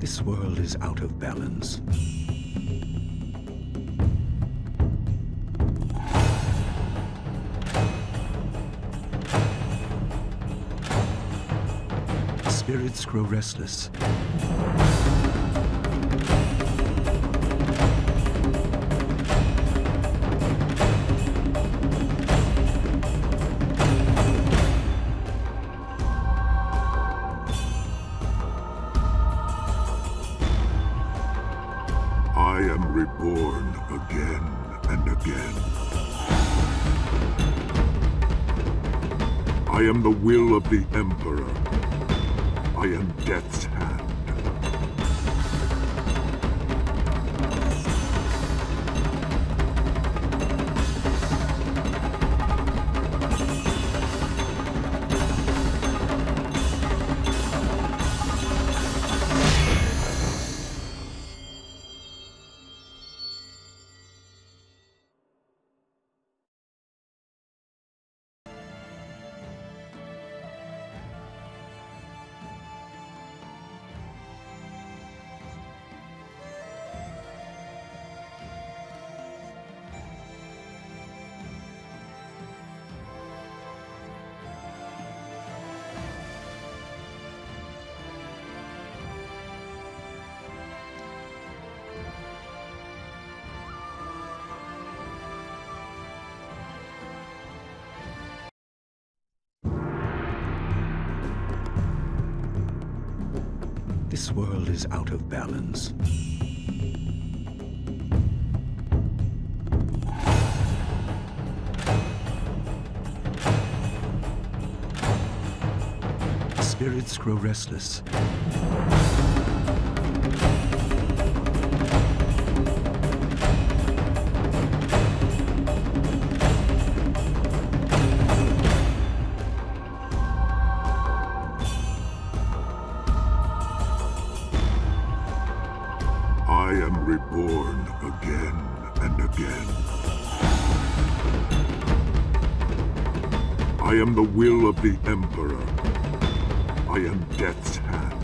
This world is out of balance. Spirits grow restless. I am reborn again and again. I am the will of the Emperor. I am Death's hand. This world is out of balance. Spirits grow restless. I am reborn again and again. I am the will of the Emperor. I am Death's hand.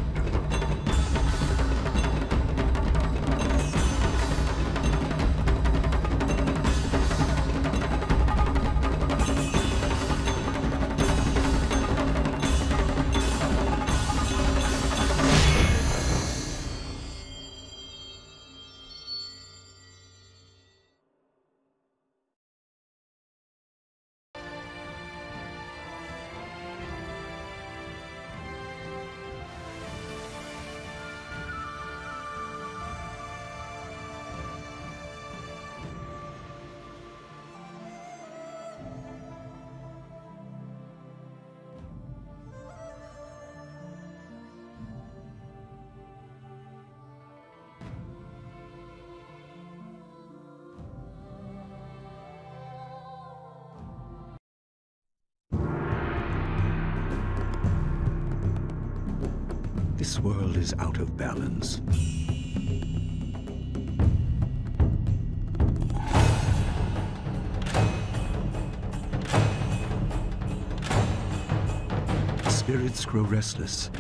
This world is out of balance. Spirits grow restless.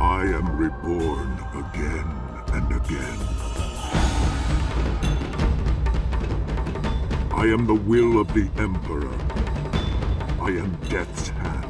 I am reborn again and again. I am the will of the Emperor. I am Death's hand.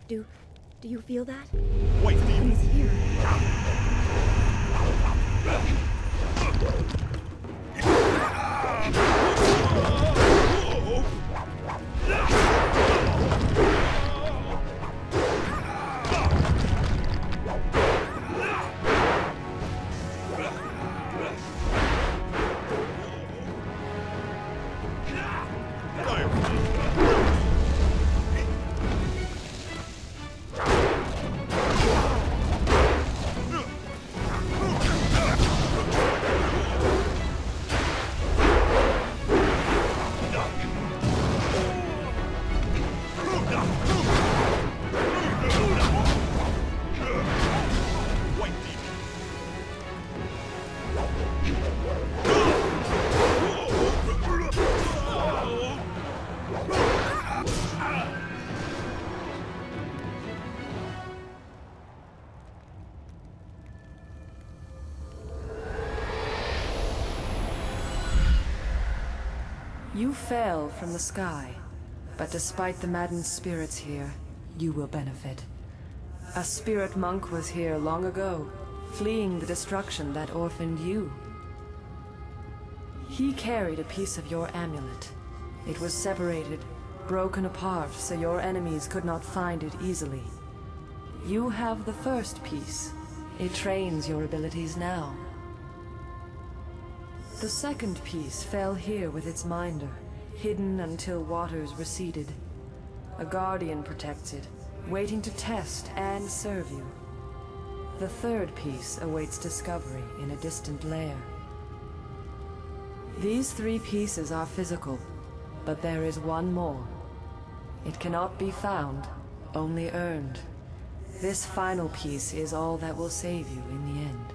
Do you feel that? Wait, Something's here. You fell from the sky, but despite the maddened spirits here, you will benefit. A spirit monk was here long ago, fleeing the destruction that orphaned you. He carried a piece of your amulet. It was separated, broken apart, so your enemies could not find it easily. You have the first piece. It trains your abilities now. The second piece fell here with its minder, hidden until waters receded. A guardian protects it, waiting to test and serve you. The third piece awaits discovery in a distant lair. These three pieces are physical, but there is one more. It cannot be found, only earned. This final piece is all that will save you in the end.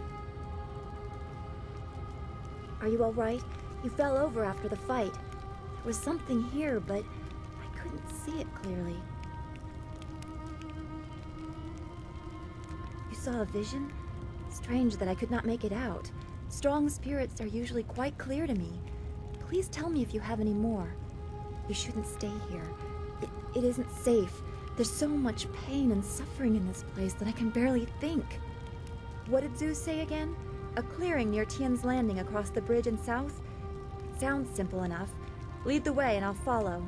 Are you all right? You fell over after the fight. There was something here, but I couldn't see it clearly. You saw a vision? Strange that I could not make it out. Strong spirits are usually quite clear to me. Please tell me if you have any more. You shouldn't stay here. It isn't safe. There's so much pain and suffering in this place that I can barely think. What did Zeus say again? A clearing near Tian's Landing across the bridge in south? Sounds simple enough. Lead the way and I'll follow.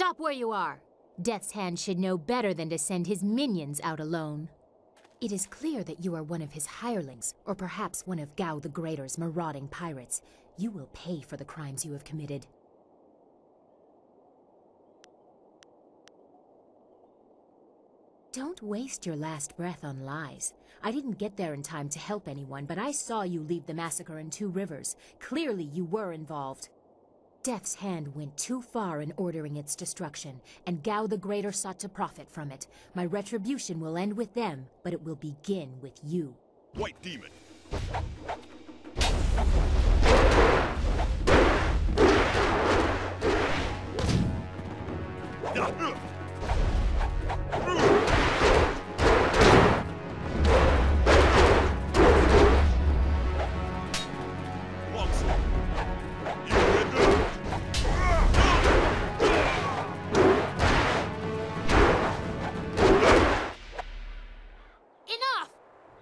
Stop where you are! Death's Hand should know better than to send his minions out alone. It is clear that you are one of his hirelings, or perhaps one of Gao the Greater's marauding pirates. You will pay for the crimes you have committed. Don't waste your last breath on lies. I didn't get there in time to help anyone, but I saw you lead the massacre in Two Rivers. Clearly you were involved. Death's Hand went too far in ordering its destruction, and Gao the Greater sought to profit from it. My retribution will end with them, but it will begin with you. White Demon!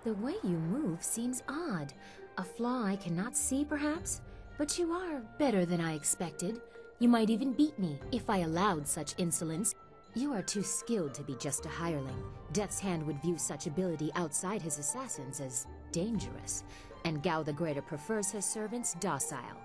The way you move seems odd. A flaw I cannot see, perhaps? But you are better than I expected. You might even beat me, if I allowed such insolence. You are too skilled to be just a hireling. Death's Hand would view such ability outside his assassins as dangerous, and Gao the Greater prefers his servants docile.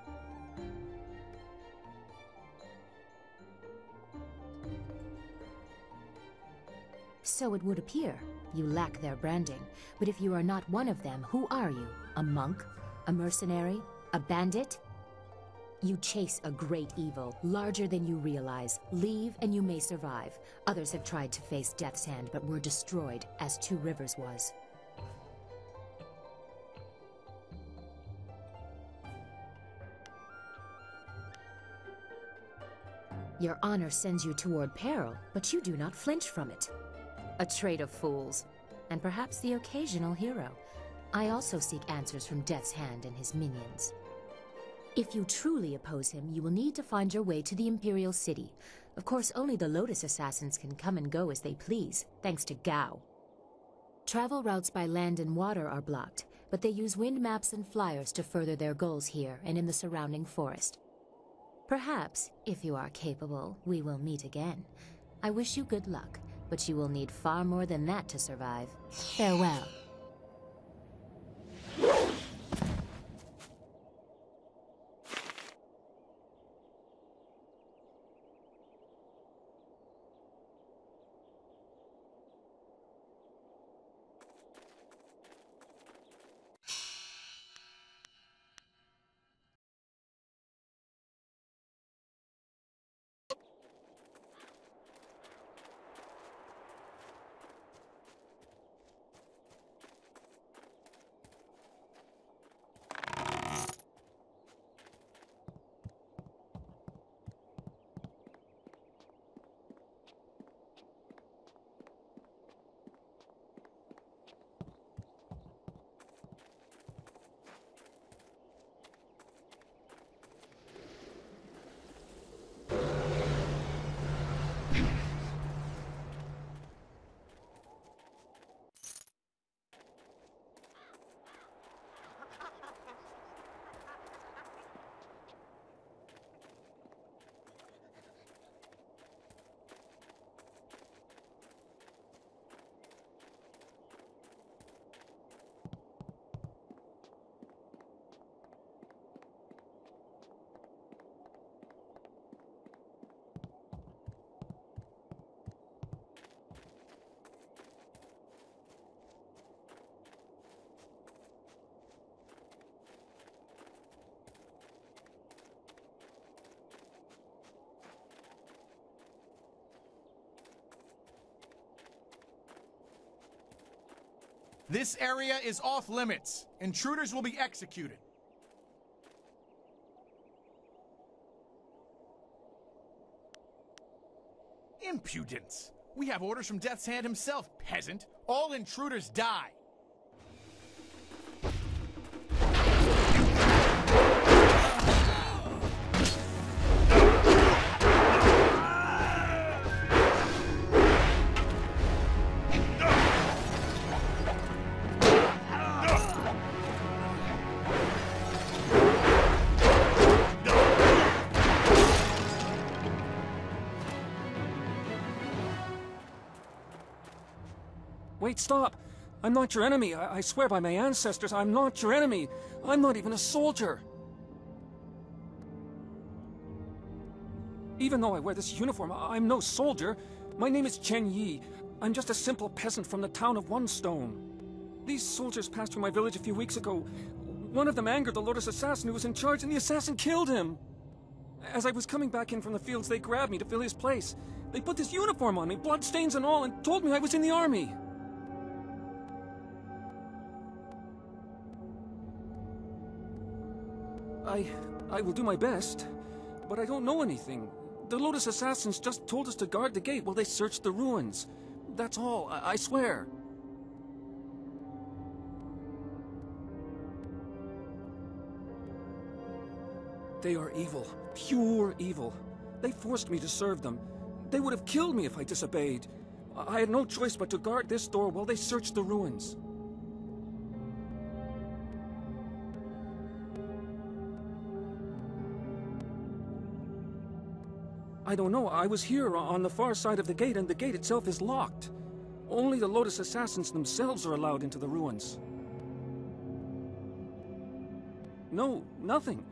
So it would appear. You lack their branding. But if you are not one of them, who are you? A monk? A mercenary? A bandit? You chase a great evil, larger than you realize. Leave and you may survive. Others have tried to face Death's Hand, but were destroyed, as Two Rivers was. Your honor sends you toward peril, but you do not flinch from it. A trait of fools, and perhaps the occasional hero. I also seek answers from Death's Hand and his minions. If you truly oppose him, you will need to find your way to the Imperial City. Of course, only the Lotus Assassins can come and go as they please, thanks to Gao. Travel routes by land and water are blocked, but they use wind maps and flyers to further their goals here and in the surrounding forest. Perhaps, if you are capable, we will meet again. I wish you good luck. But you will need far more than that to survive. Farewell. This area is off limits. Intruders will be executed. Impudence! We have orders from Death's Hand himself, peasant. All intruders die. Wait, stop! I'm not your enemy. I swear by my ancestors, I'm not your enemy. I'm not even a soldier. Even though I wear this uniform, I'm no soldier. My name is Chen Yi. I'm just a simple peasant from the town of One Stone. These soldiers passed through my village a few weeks ago. One of them angered the Lotus assassin who was in charge, and the assassin killed him. As I was coming back in from the fields, they grabbed me to fill his place. They put this uniform on me, bloodstains and all, and told me I was in the army. I will do my best, but I don't know anything. The Lotus assassins just told us to guard the gate while they searched the ruins. That's all, I swear. They are evil, pure evil. They forced me to serve them. They would have killed me if I disobeyed. I had no choice but to guard this door while they searched the ruins. I don't know. I was here on the far side of the gate, and the gate itself is locked. Only the Lotus assassins themselves are allowed into the ruins. No, nothing.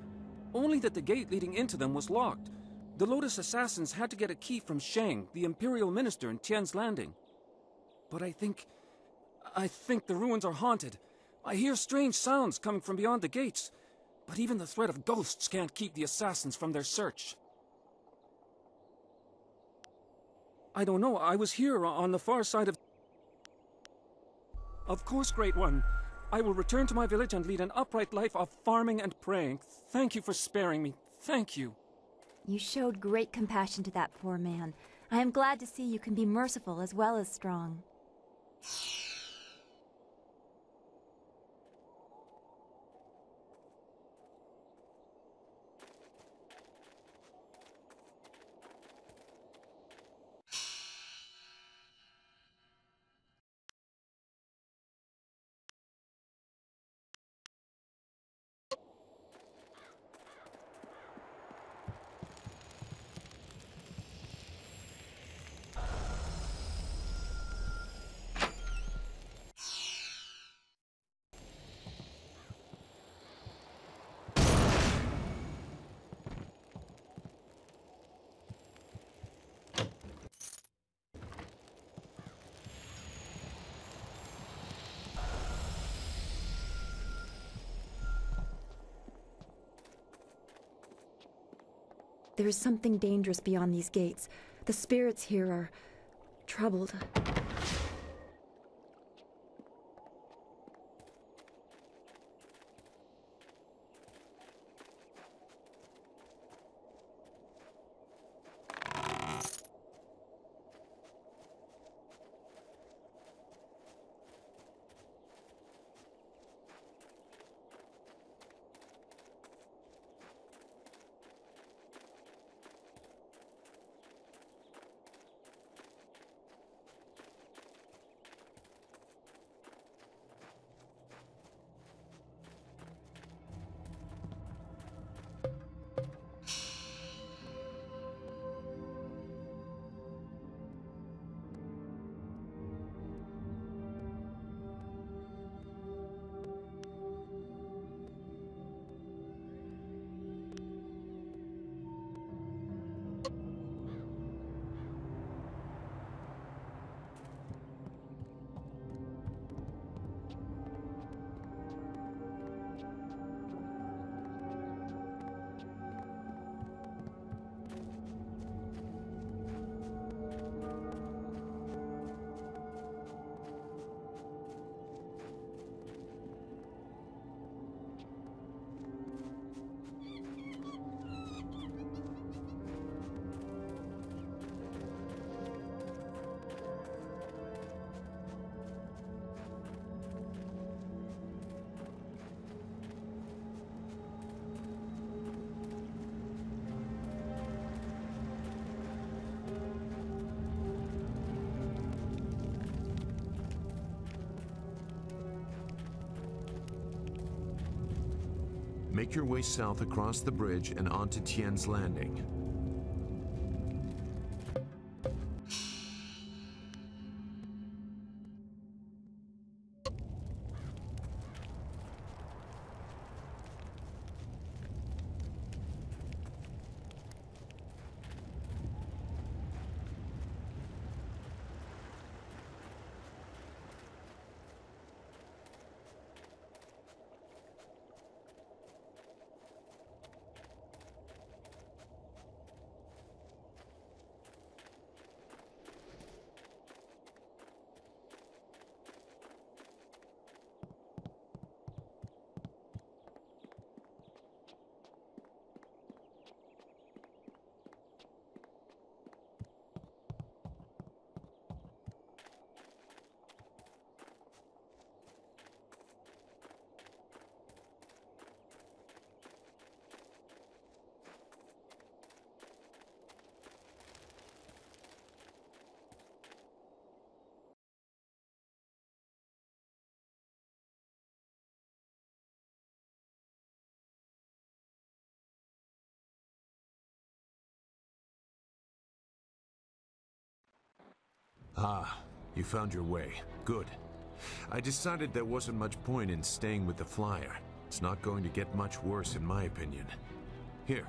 Only that the gate leading into them was locked. The Lotus assassins had to get a key from Shang, the Imperial Minister in Tian's Landing. But I think the ruins are haunted. I hear strange sounds coming from beyond the gates. But even the threat of ghosts can't keep the assassins from their search. I don't know. I was here on the far side of... Of course, Great One. I will return to my village and lead an upright life of farming and praying. Thank you for sparing me. Thank you. You showed great compassion to that poor man. I am glad to see you can be merciful as well as strong. There is something dangerous beyond these gates. The spirits here are troubled. Make your way south across the bridge and onto Tian's Landing. Ah, you found your way. Good. I decided there wasn't much point in staying with the flyer. It's not going to get much worse in my opinion. Here,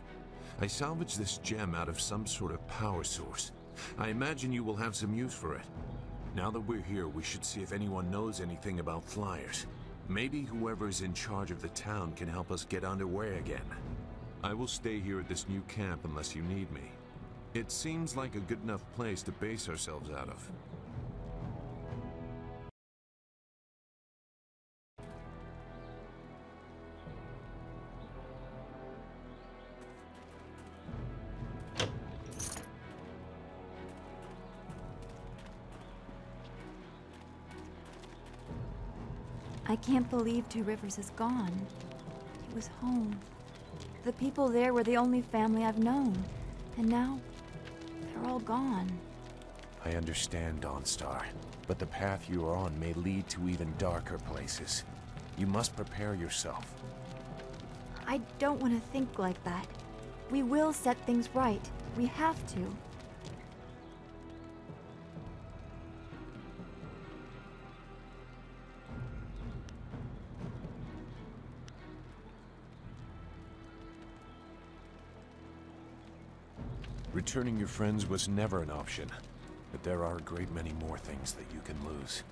I salvaged this gem out of some sort of power source. I imagine you will have some use for it. Now that we're here, we should see if anyone knows anything about flyers. Maybe whoever's in charge of the town can help us get underway again. I will stay here at this new camp unless you need me. It seems like a good enough place to base ourselves out of. I can't believe Two Rivers is gone. It was home. The people there were the only family I've known. And now, they're all gone. I understand, Dawnstar, but the path you are on may lead to even darker places. You must prepare yourself. I don't want to think like that. We will set things right. We have to. Returning your friends was never an option, but there are a great many more things that you can lose.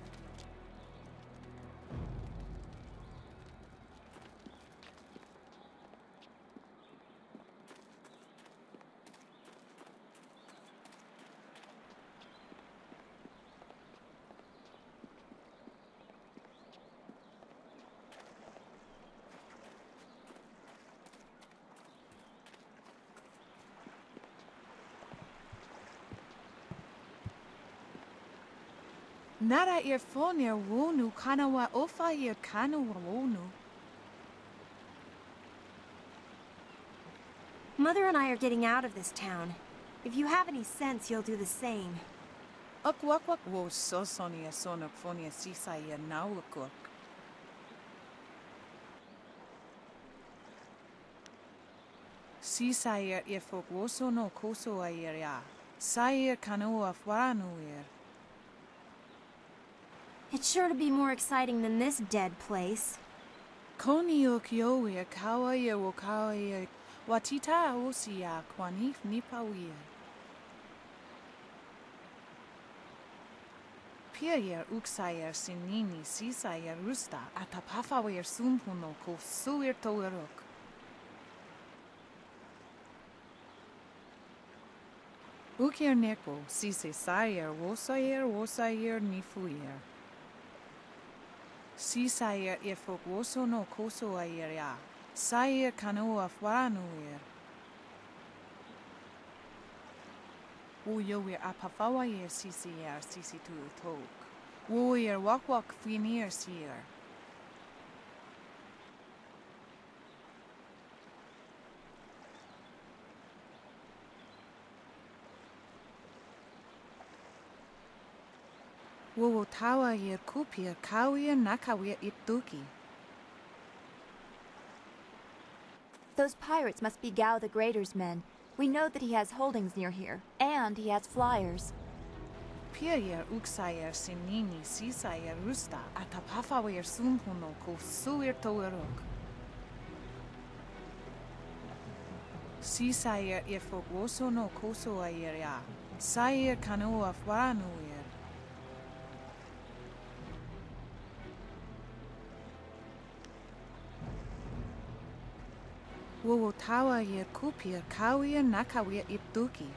Nara earphonia wonu kanawa ofa ear kanawa wonu. Mother and I are getting out of this town. If you have any sense, you'll do the same. Akwak wo sosonia sonophonia sisa ear nawakuk. Sisa ear efok woso no koso ear ya. Sa ear kanawa fwaranu ear. It's sure to be more exciting than this dead place. Koni o kioe kawa ye wo kawa ye watita osia kwanif nipawia. Pier uksayer sinini sisayer rusta atapafawer sumpuno ko suir toerok. Ukir neko sise sayer wosayer nifuyer. Sisayer efok woso no koso ayer ya. Sayer kanoa fwaranuer. Uyower apafawayer sisier sisitu tok. Woyer wak finir sier. Wo tawa yer kupir kawir nakawir ituki. Those pirates must be Gao the Greater's men. We know that he has holdings near here, and he has flyers. Pier uksayer sinini sisayer rusta atapafawer sumpuno ko suir toerok. Sisayer efok woso no koso ayer ya. Sayer kanoa fwaranuer. Wo tawa yer kupir kawir nakawir ituki.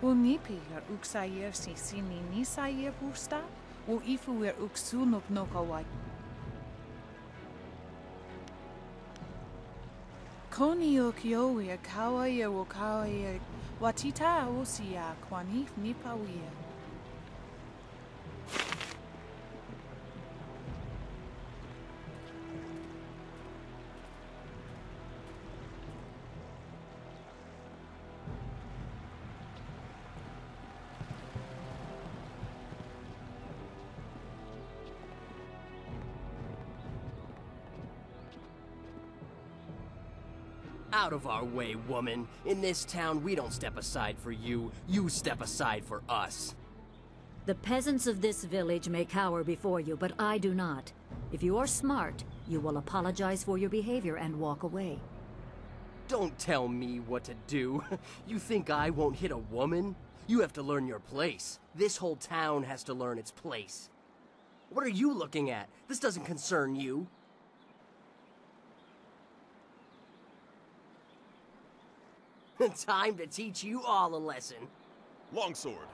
Wo nipi yer uksayer sisini nisayer pusta. Wo ifu yer uksunop nokawai. Koni o kioe kawa yer wo kawa yer watita osia kwanif nipawia. Out of our way, woman. In this town, we don't step aside for you. You step aside for us. The peasants of this village may cower before you, but I do not. If you are smart, you will apologize for your behavior and walk away. Don't tell me what to do. You think I won't hit a woman? You have to learn your place. This whole town has to learn its place. What are you looking at? This doesn't concern you. Time to teach you all a lesson. Longsword.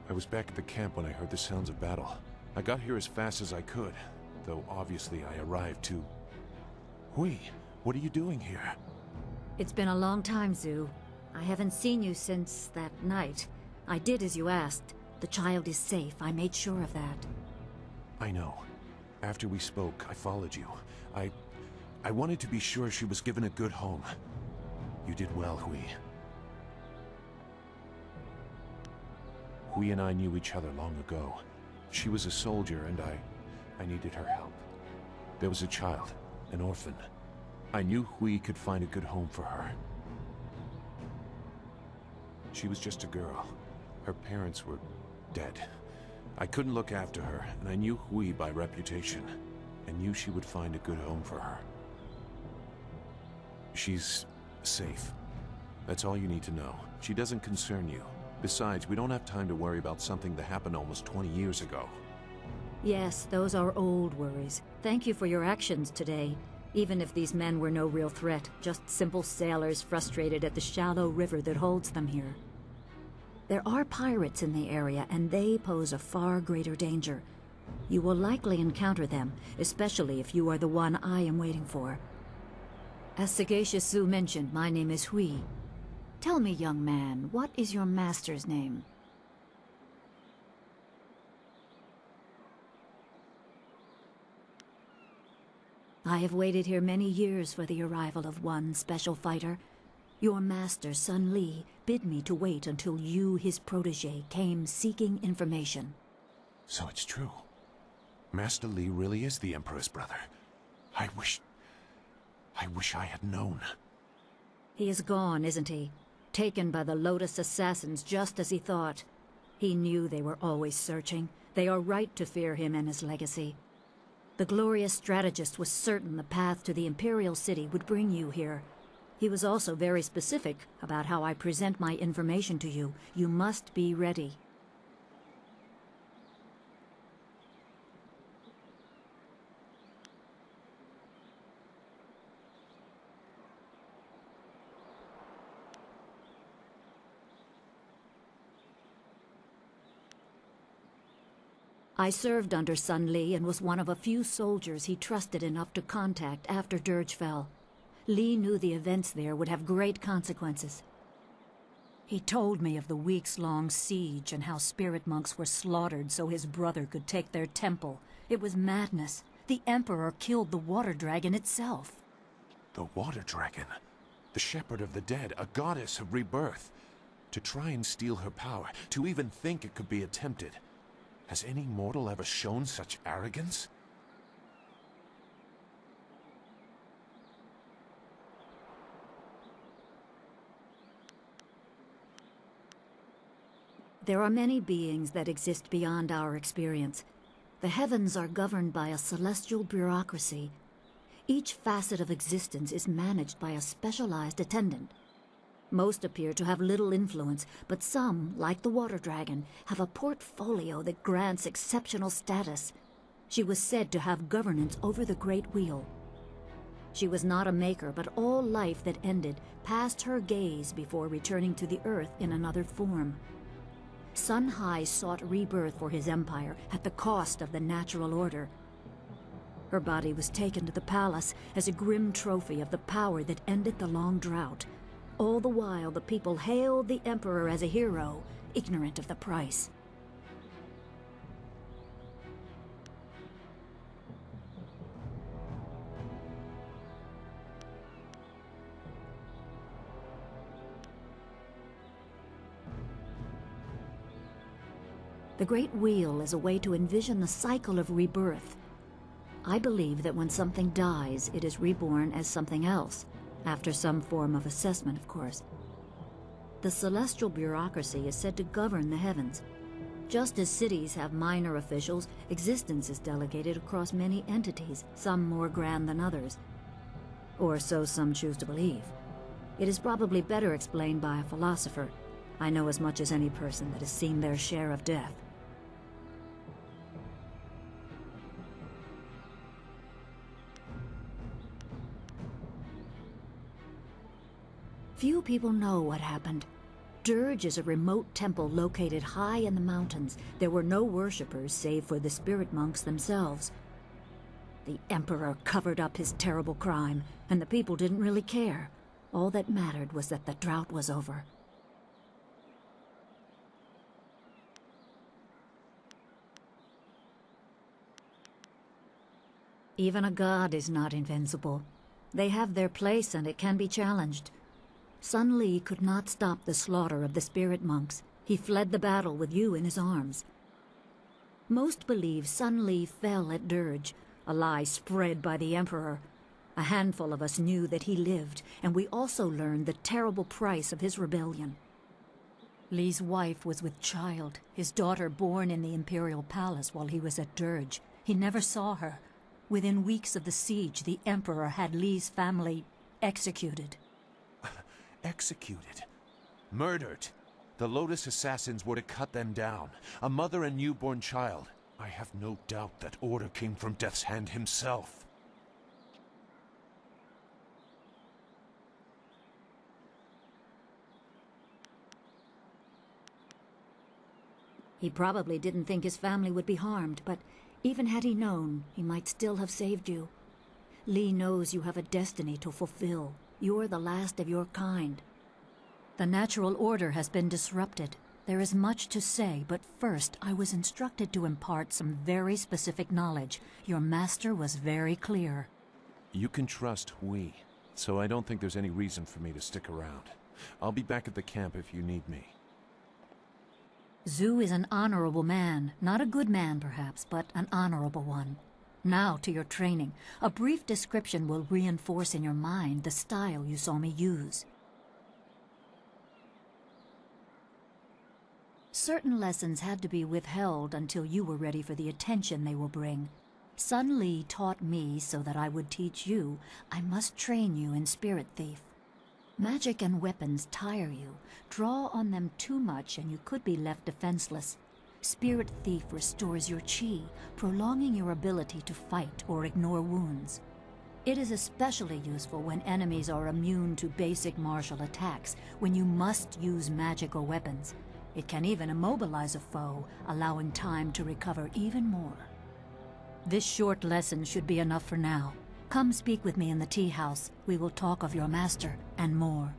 I was back at the camp when I heard the sounds of battle. I got here as fast as I could, though obviously I arrived too. Hui, what are you doing here? It's been a long time, Zhu. I haven't seen you since that night. I did as you asked. The child is safe. I made sure of that. I know. After we spoke, I followed you. I wanted to be sure she was given a good home. You did well, Hui. Hui and I knew each other long ago. She was a soldier and I needed her help. There was a child, an orphan. I knew Hui could find a good home for her. She was just a girl. Her parents were dead. I couldn't look after her, and I knew Hui by reputation. I knew she would find a good home for her. She's safe. That's all you need to know. She doesn't concern you. Besides, we don't have time to worry about something that happened almost 20 years ago. Yes, those are old worries. Thank you for your actions today. Even if these men were no real threat, just simple sailors frustrated at the shallow river that holds them here. There are pirates in the area, and they pose a far greater danger. You will likely encounter them, especially if you are the one I am waiting for. As Sagacious Zhu mentioned, my name is Hui. Tell me, young man, what is your master's name? I have waited here many years for the arrival of one special fighter. Your master, Sun Li, bid me to wait until you, his protege, came seeking information. So it's true. Master Li really is the Emperor's brother. I wish I had known. He is gone, isn't he? Taken by the Lotus assassins just as he thought. He knew they were always searching. They are right to fear him and his legacy. The glorious strategist was certain the path to the Imperial City would bring you here. He was also very specific about how I present my information to you. You must be ready. I served under Sun Li and was one of a few soldiers he trusted enough to contact after Dirge fell. Li knew the events there would have great consequences. He told me of the weeks-long siege and how spirit monks were slaughtered so his brother could take their temple. It was madness. The Emperor killed the water dragon itself. The water dragon? The shepherd of the dead, a goddess of rebirth. To try and steal her power, to even think it could be attempted. Has any mortal ever shown such arrogance? There are many beings that exist beyond our experience. The heavens are governed by a celestial bureaucracy. Each facet of existence is managed by a specialized attendant. Most appear to have little influence, but some, like the water dragon, have a portfolio that grants exceptional status. She was said to have governance over the Great Wheel. She was not a maker, but all life that ended passed her gaze before returning to the earth in another form. Sun Hai sought rebirth for his empire at the cost of the natural order. Her body was taken to the palace as a grim trophy of the power that ended the long drought. All the while, the people hailed the Emperor as a hero ignorant of the price. The Great Wheel is a way to envision the cycle of rebirth. I believe that when something dies, it is reborn as something else, after some form of assessment, of course. The celestial bureaucracy is said to govern the heavens. Just as cities have minor officials, existence is delegated across many entities, some more grand than others. Or so some choose to believe. It is probably better explained by a philosopher. I know as much as any person that has seen their share of death. Few people know what happened. Dirge is a remote temple located high in the mountains. There were no worshippers save for the spirit monks themselves. The Emperor covered up his terrible crime, and the people didn't really care. All that mattered was that the drought was over. Even a god is not invincible. They have their place and it can be challenged. Sun Li could not stop the slaughter of the spirit monks. He fled the battle with you in his arms. Most believe Sun Li fell at Dirge, a lie spread by the Emperor. A handful of us knew that he lived, and we also learned the terrible price of his rebellion. Li's wife was with child, his daughter born in the Imperial Palace while he was at Dirge. He never saw her. Within weeks of the siege, the Emperor had Li's family executed. Executed. Murdered. The Lotus assassins were to cut them down. A mother and newborn child. I have no doubt that order came from Death's Hand himself. He probably didn't think his family would be harmed, but even had he known, he might still have saved you. Li knows you have a destiny to fulfill. You're the last of your kind. The natural order has been disrupted. There is much to say, but first I was instructed to impart some very specific knowledge. Your master was very clear. You can trust we, so I don't think there's any reason for me to stick around. I'll be back at the camp if you need me. Zhu is an honorable man. Not a good man, perhaps, but an honorable one. Now to your training. A brief description will reinforce in your mind the style you saw me use. Certain lessons had to be withheld until you were ready for the attention they will bring. Sun Li taught me so that I would teach you. I must train you in Spirit Thief. Magic and weapons tire you. Draw on them too much and you could be left defenseless. Spirit Thief restores your chi, prolonging your ability to fight or ignore wounds. It is especially useful when enemies are immune to basic martial attacks, when you must use magic or weapons. It can even immobilize a foe, allowing time to recover even more. This short lesson should be enough for now. Come speak with me in the tea house. We will talk of your master and more.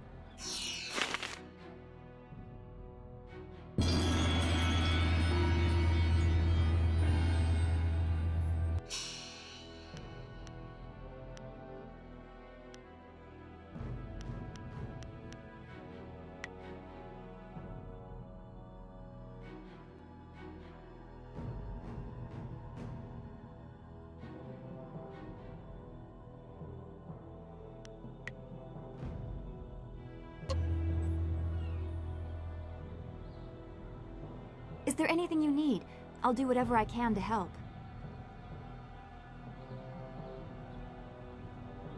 Is there anything you need? I'll do whatever I can to help.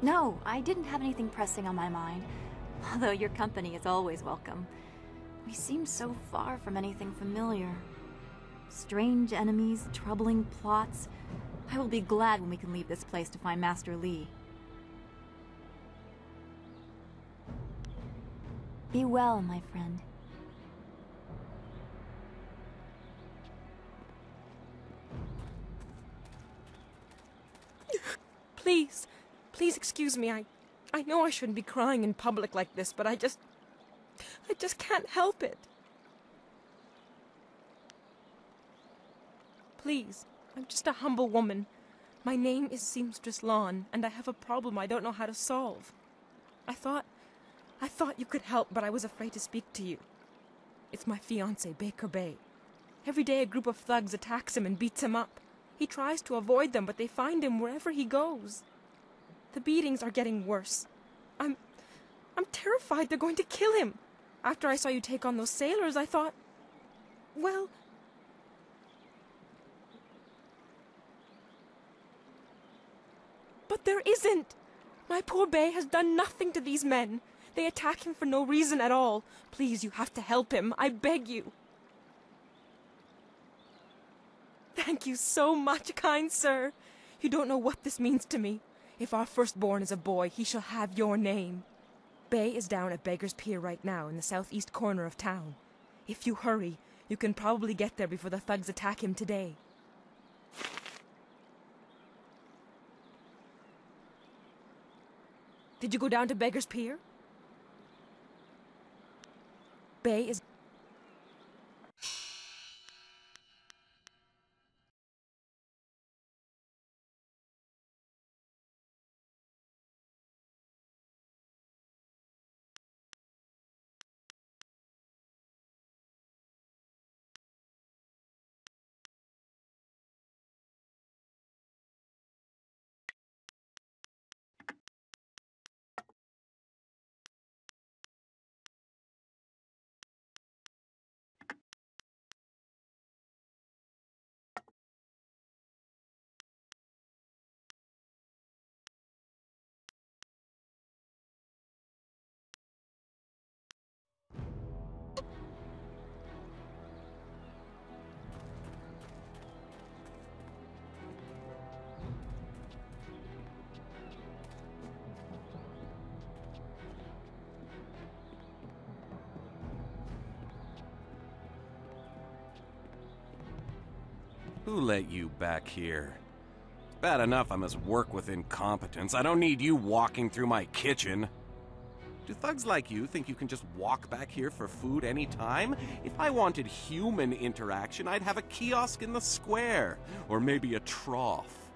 No, I didn't have anything pressing on my mind. Although your company is always welcome. We seem so far from anything familiar. Strange enemies, troubling plots. I will be glad when we can leave this place to find Master Li. Be well, my friend. Please, please excuse me. I know I shouldn't be crying in public like this, but I just can't help it. Please, I'm just a humble woman. My name is Seamstress Lawn, and I have a problem I don't know how to solve. I thought you could help, but I was afraid to speak to you. It's my fiancé, Baker Bay. Every day a group of thugs attacks him and beats him up. He tries to avoid them, but they find him wherever he goes. The beatings are getting worse. I'm terrified they're going to kill him. After I saw you take on those sailors, I thought, well... But there isn't! My poor Bay has done nothing to these men. They attack him for no reason at all. Please, you have to help him. I beg you. Thank you so much, kind sir. You don't know what this means to me. If our firstborn is a boy, he shall have your name. Bay is down at Beggar's Pier right now in the southeast corner of town. If you hurry, you can probably get there before the thugs attack him today. Did you go down to Beggar's Pier? Bay is... Who let you back here? It's bad enough I must work with incompetence. I don't need you walking through my kitchen. Do thugs like you think you can just walk back here for food any time? If I wanted human interaction, I'd have a kiosk in the square. Or maybe a trough.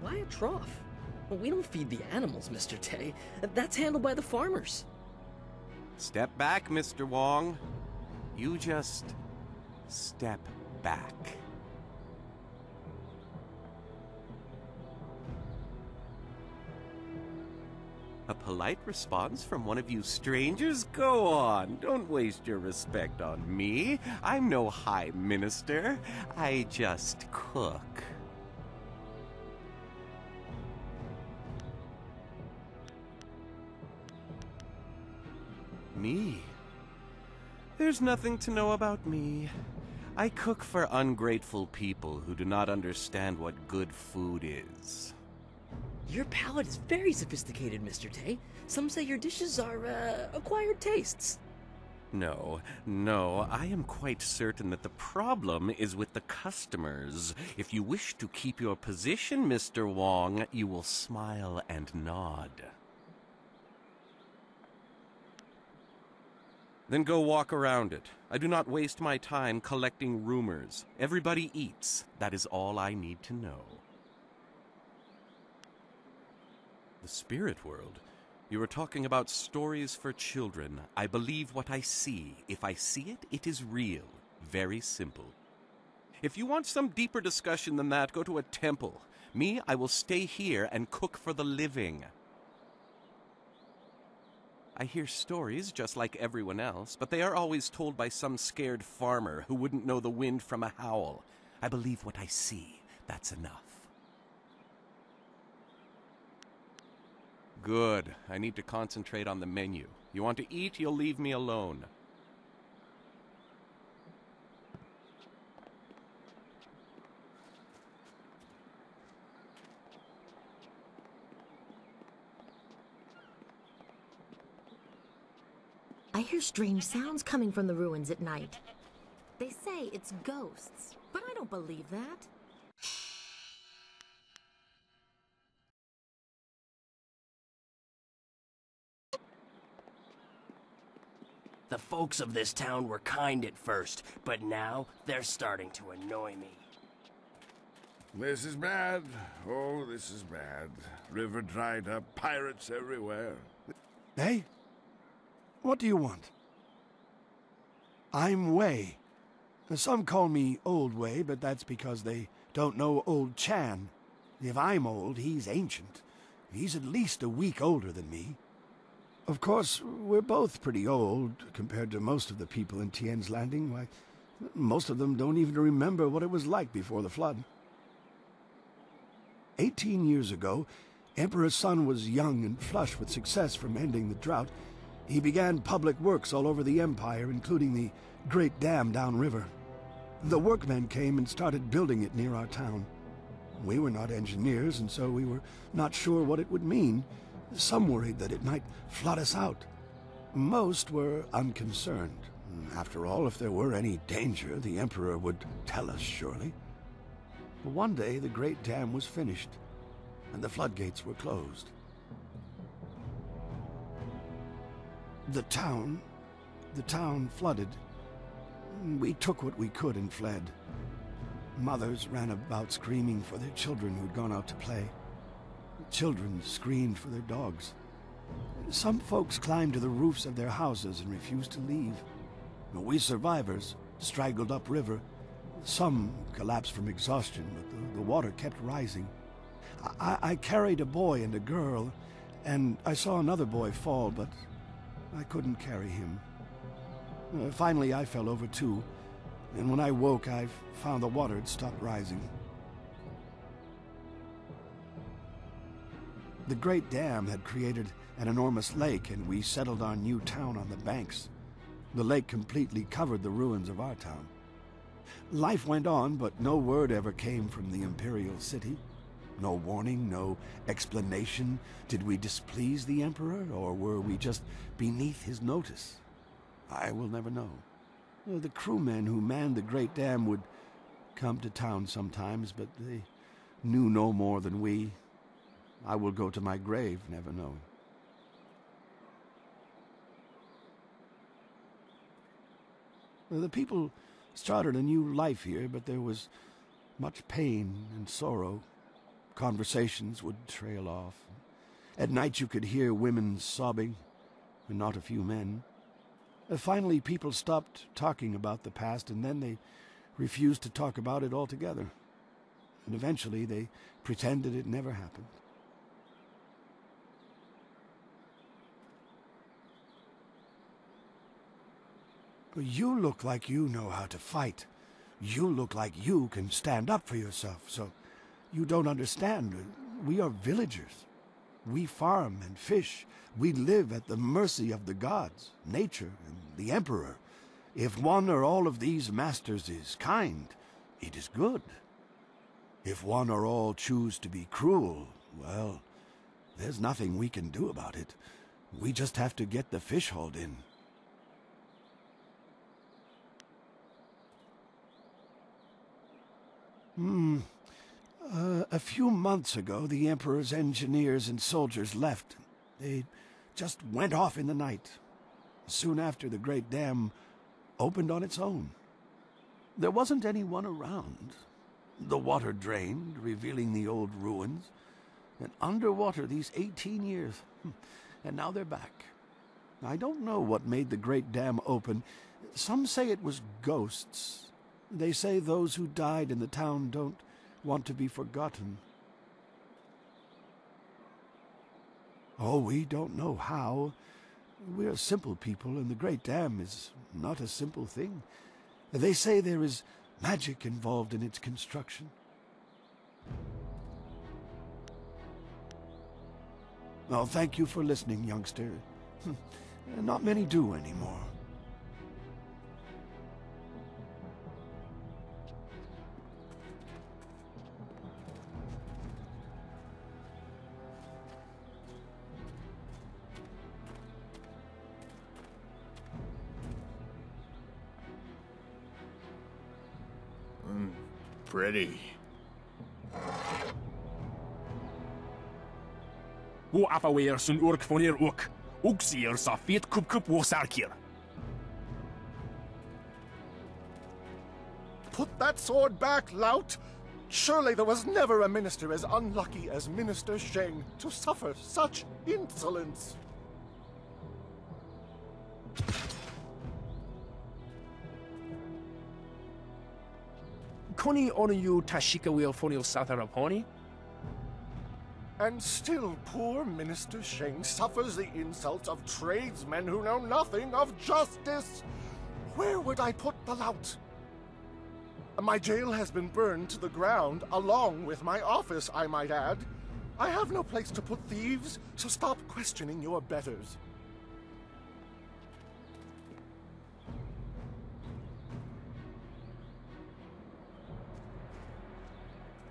Why a trough? Well, we don't feed the animals, Mr. Tay. That's handled by the farmers. Step back, Mr. Wong. You just... step back. A polite response from one of you strangers? Go on, don't waste your respect on me. I'm no high minister. I just cook. Me? There's nothing to know about me. I cook for ungrateful people who do not understand what good food is. Your palate is very sophisticated, Mr. Tay. Some say your dishes are, acquired tastes. No, I am quite certain that the problem is with the customers. If you wish to keep your position, Mr. Wong, you will smile and nod. Then go walk around it. I do not waste my time collecting rumors. Everybody eats. That is all I need to know. The spirit world? You were talking about stories for children. I believe what I see. If I see it, it is real. Very simple. If you want some deeper discussion than that, go to a temple. Me, I will stay here and cook for the living. I hear stories just like everyone else, but they are always told by some scared farmer who wouldn't know the wind from a howl. I believe what I see. That's enough. Good. I need to concentrate on the menu. You want to eat, you'll leave me alone. I hear strange sounds coming from the ruins at night. They say it's ghosts, but I don't believe that. The folks of this town were kind at first, but now they're starting to annoy me. This is bad. Oh, this is bad. River dried up, pirates everywhere. Hey? What do you want? I'm Wei. Some call me Old Wei, but that's because they don't know Old Chan. If I'm old, he's ancient. He's at least a week older than me. Of course, we're both pretty old compared to most of the people in Tien's Landing. Why, most of them don't even remember what it was like before the flood. 18 years ago, Emperor Sun was young and flush with success from ending the drought. He began public works all over the empire, including the great dam downriver. The workmen came and started building it near our town. We were not engineers, and so we were not sure what it would mean. Some worried that it might flood us out. Most were unconcerned. After all, if there were any danger, the Emperor would tell us, surely. But one day, the great dam was finished, and the floodgates were closed. The town flooded. We took what we could and fled. Mothers ran about screaming for their children who'd gone out to play. Children screamed for their dogs. Some folks climbed to the roofs of their houses and refused to leave. We survivors straggled upriver. Some collapsed from exhaustion, but the water kept rising. I carried a boy and a girl, and I saw another boy fall, but I couldn't carry him. Finally, I fell over too, and when I woke, I found the water had stopped rising. The great dam had created an enormous lake, and we settled our new town on the banks. The lake completely covered the ruins of our town. Life went on, but no word ever came from the imperial city. No warning, no explanation. Did we displease the Emperor, or were we just beneath his notice? I will never know. The crewmen who manned the great dam would come to town sometimes, but they knew no more than we. I will go to my grave never knowing. The people started a new life here, but there was much pain and sorrow. Conversations would trail off. At night you could hear women sobbing, and not a few men. Finally, people stopped talking about the past, and then they refused to talk about it altogether. And eventually they pretended it never happened. You look like you know how to fight. You look like you can stand up for yourself, so you don't understand. We are villagers. We farm and fish. We live at the mercy of the gods, nature, and the Emperor. If one or all of these masters is kind, it is good. If one or all choose to be cruel, well, there's nothing we can do about it. We just have to get the fish hauled in. A few months ago, the Emperor's engineers and soldiers left. They just went off in the night. Soon after, the great dam opened on its own. There wasn't anyone around. The water drained, revealing the old ruins. And underwater these 18 years. And now they're back. I don't know what made the great dam open. Some say it was ghosts. They say those who died in the town don't want to be forgotten. Oh, we don't know how. We're simple people, and the great dam is not a simple thing. They say there is magic involved in its construction. Oh, thank you for listening, youngster. Not many do anymore. Pretty. Wo affaweer sun urk van hier ook. Ook zeer sa feet kup wo sarkir. Put that sword back, lout! Surely there was never a minister as unlucky as Minister Sheng to suffer such insolence. Koni onuyu tashika wheel fonio sataraponi? And still poor Minister Sheng suffers the insults of tradesmen who know nothing of justice. Where would I put the lout? My jail has been burned to the ground, along with my office, I might add. I have no place to put thieves, so stop questioning your betters.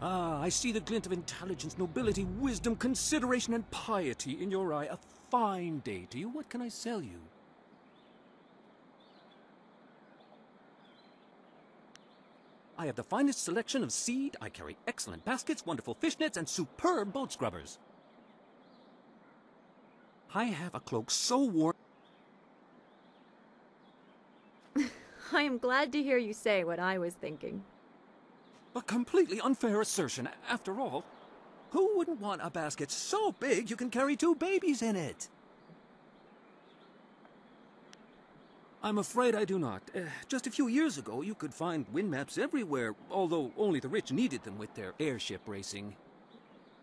Ah, I see the glint of intelligence, nobility, wisdom, consideration, and piety in your eye. A fine day to you. What can I sell you? I have the finest selection of seed. I carry excellent baskets, wonderful fishnets, and superb boat scrubbers. I have a cloak so warm. I am glad to hear you say what I was thinking. A completely unfair assertion. After all, who wouldn't want a basket so big you can carry 2 babies in it? I'm afraid I do not. Just a few years ago, you could find wind maps everywhere, although only the rich needed them with their airship racing.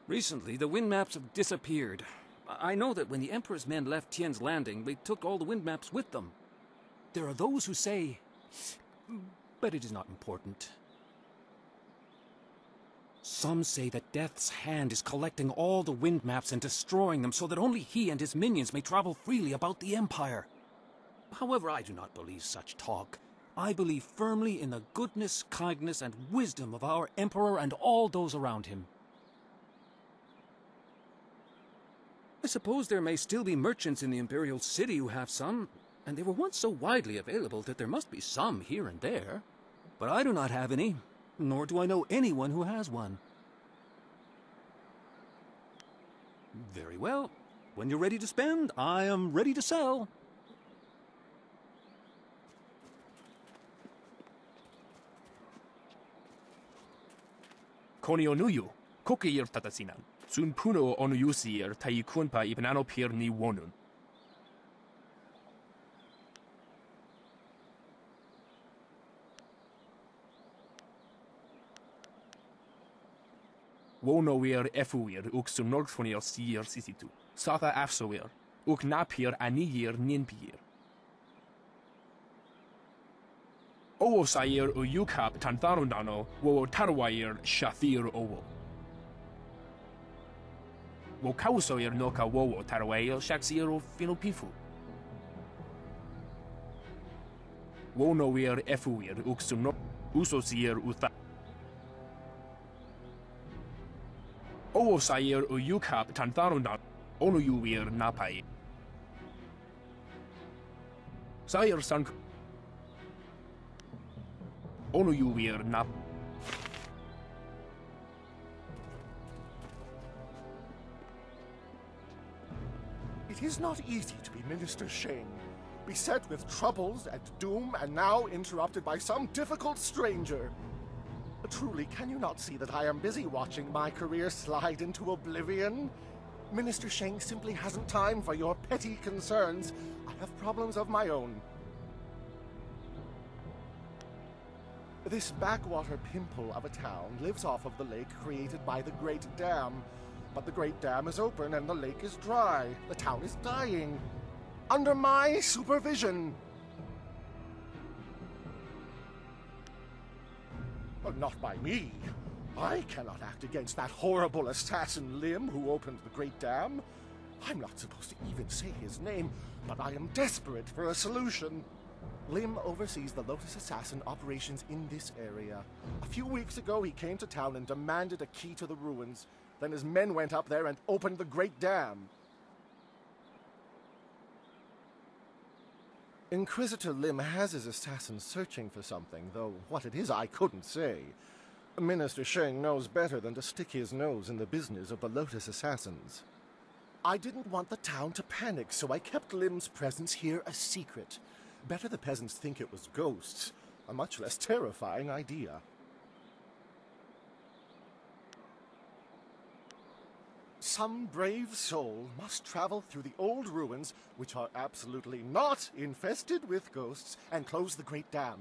Recently, the wind maps have disappeared. I know that when the Emperor's men left Tien's Landing, they took all the wind maps with them. There are those who say... but it is not important. Some say that Death's Hand is collecting all the wind maps and destroying them so that only he and his minions may travel freely about the Empire. However, I do not believe such talk. I believe firmly in the goodness, kindness, and wisdom of our Emperor and all those around him. I suppose there may still be merchants in the Imperial City who have some, and they were once so widely available that there must be some here and there. But I do not have any, nor do I know anyone who has one. Very well. When you're ready to spend, I am ready to sell. Koni onuyu, kokir tatasinan. Sun puno onuyusir taikunpa ibnano pir ni wonun. Wonowir efuir uk sun norgfonir sir sisitu. Sata afsowir, uk napir aniyir ninpir. Owo sayir uyukap tantharundano, wo tarwair shathir owo. Wo kausoir noka wowo tarwair shaksir finopifu. Wonowir efuir uk sun usosir utha. Owo sayir uyukap tantharundano, onuyuir napai. Sayir sank. Onuyuir nap. It is not easy to be Minister Sheng, beset with troubles and doom, and now interrupted by some difficult stranger. Truly, can you not see that I am busy watching my career slide into oblivion? Minister Sheng simply hasn't time for your petty concerns. I have problems of my own. This backwater pimple of a town lives off of the lake created by the Great Dam. But the Great Dam is open and the lake is dry. The town is dying. Under my supervision. Well, not by me. I cannot act against that horrible assassin Lim who opened the Great Dam. I'm not supposed to even say his name, but I am desperate for a solution. Lim oversees the Lotus Assassin operations in this area. A few weeks ago, he came to town and demanded a key to the ruins. Then his men went up there and opened the Great Dam. Inquisitor Lim has his assassins searching for something, though what it is I couldn't say. Minister Sheng knows better than to stick his nose in the business of the Lotus Assassins. I didn't want the town to panic, so I kept Lim's presence here a secret. Better the peasants think it was ghosts. A much less terrifying idea. some brave soul must travel through the old ruins, which are absolutely not infested with ghosts, and close the great dam.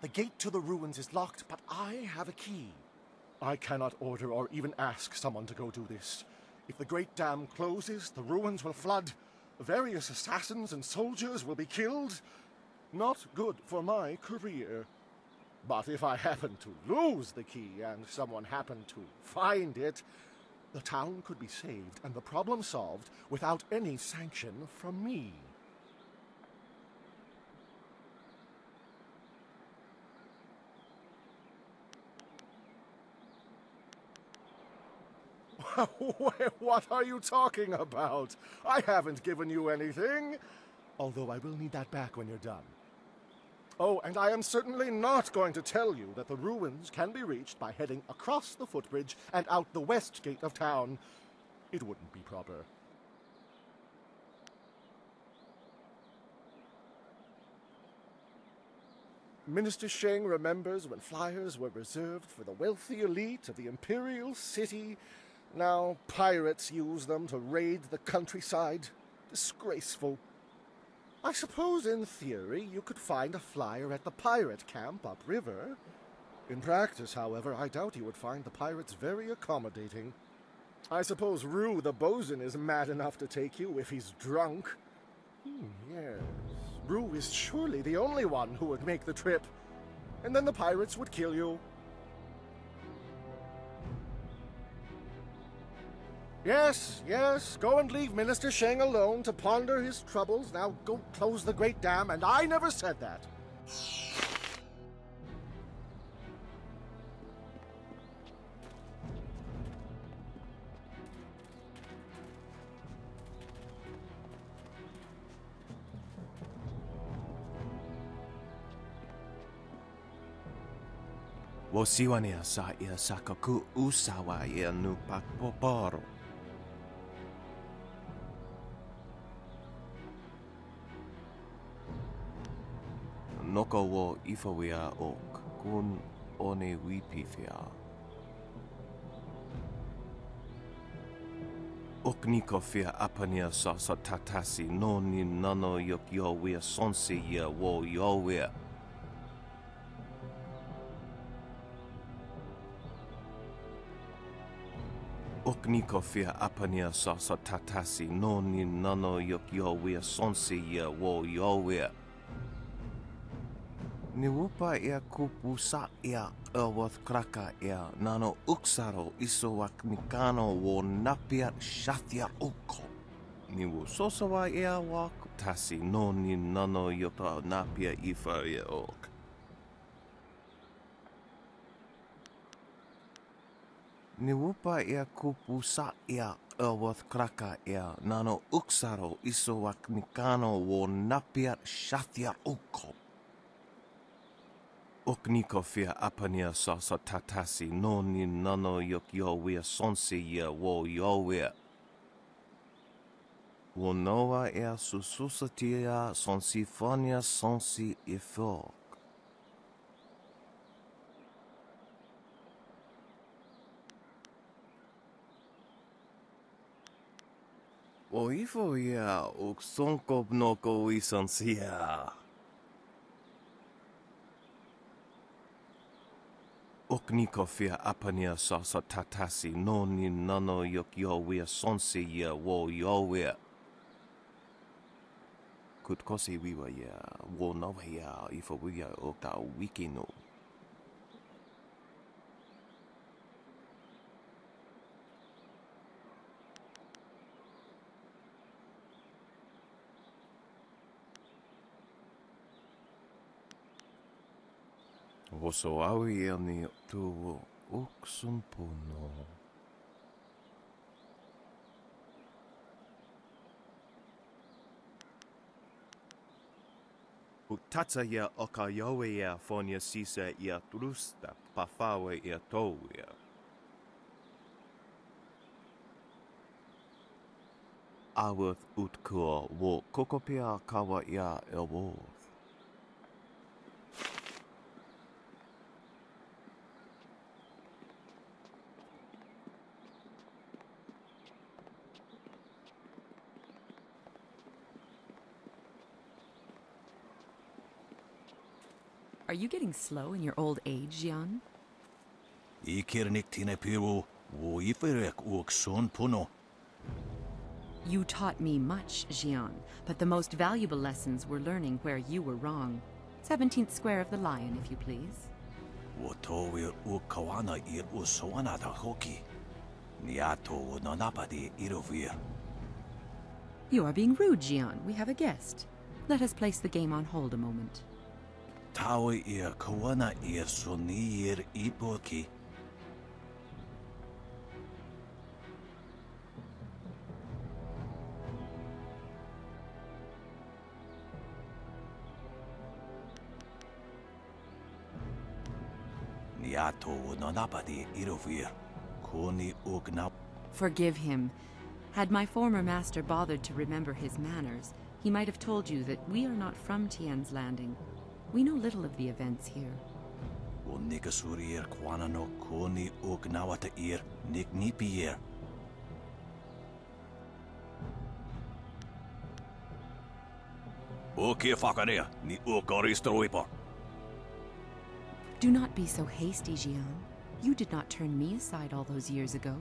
The gate to the ruins is locked, but I have a key. I cannot order or even ask someone to go do this. If the great dam closes, the ruins will flood. Various assassins and soldiers will be killed. Not good for my career. But if I happen to lose the key and someone happened to find it, the town could be saved and the problem solved without any sanction from me. What are you talking about? I haven't given you anything. Although I will need that back when you're done. Oh, and I am certainly not going to tell you that the ruins can be reached by heading across the footbridge and out the west gate of town. It wouldn't be proper. Minister Sheng remembers when flyers were reserved for the wealthy elite of the Imperial City. Now pirates use them to raid the countryside. Disgraceful. I suppose in theory you could find a flyer at the pirate camp upriver. In practice, however, I doubt you would find the pirates very accommodating. I suppose Rue the bosun is mad enough to take you if he's drunk. Yes. Rue is surely the only one who would make the trip. And then the pirates would kill you. Yes, go and leave Minister Sheng alone to ponder his troubles. Now go close the great dam, and I never said that. Wosiwania sa ia sakaku usawa ia nu pakpoporo. Noko wo ifawia ok kun one wipifia. Ok niko fia apania sa tatasi no ni nano yok yo wea sonsi ia wo yo wea. Ok niko fia apania sa tatasi no ni nano yok yo wea sonsi ia wo yo wea. Ni wupa ia kupu sa ia ewath kraka ia nano uksaro isowak mikano wo napia shathia uko. Ni wu sosawa ia wak tasi no ni nano yota napia ifa ia ok. Ni wupa ia kupu sa ia ewath kraka ia nano uksaro isowak mikano wo napia shathia uko. Ok niko fia apania sa tatasi no ni nano yok yo wea sonsi ia wo yo wea. Wo noa ea sususatia sonsi fonia sonsi ifok. Wo ifo ia ok sonkob noko isansia. Ok niko fia apania sa tatasi no ni nano yok yo wea sonsi ia wo yo wea. Kutkosi wiwa ia wo nawa ia ifo wia ok ta wiki no. Woso awi ia ni tu uksun puno. Utatsa ia oka yawe ia fonia sisa ia trusta pafawe ia towia. Awath utkua wo kokopia kawa ia elwoth. Are you getting slow in your old age, Jian? You taught me much, Jian, but the most valuable lessons were learning where you were wrong. 17th square of the Lion, if you please. You are being rude, Jian. We have a guest. Let us place the game on hold a moment. Forgive him. Had my former master bothered to remember his manners, he might have told you that we are not from Tien's Landing. We know little of the events here. Do not be so hasty, Jian. You did not turn me aside all those years ago.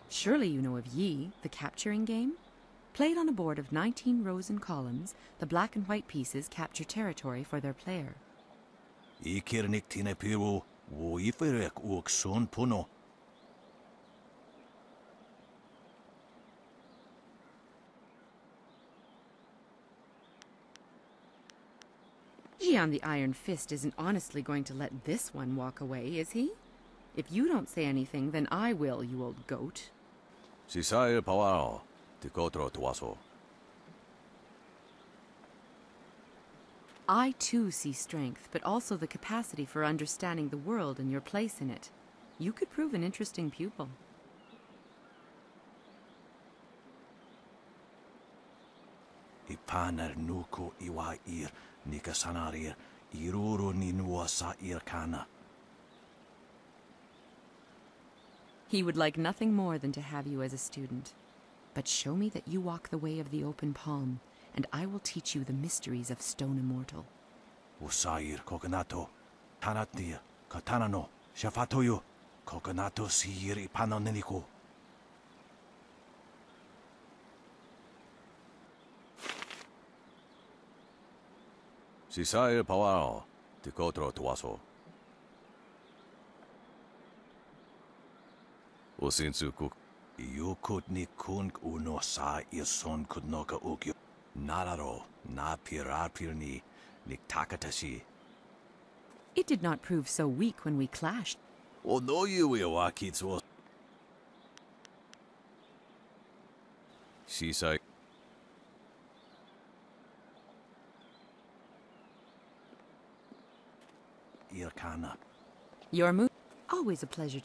Surely you know of Yi, the capturing game? Played on a board of 19 rows and columns, the black and white pieces capture territory for their player. Jian the Iron Fist isn't honestly going to let this one walk away, is he? If you don't say anything, then I will, you old goat. I too see strength, but also the capacity for understanding the world and your place in it. You could prove an interesting pupil. He would like nothing more than to have you as a student. But show me that you walk the way of the open palm, and I will teach you the mysteries of Stone Immortal. It did not prove so weak when we clashed. Your move, always a pleasure.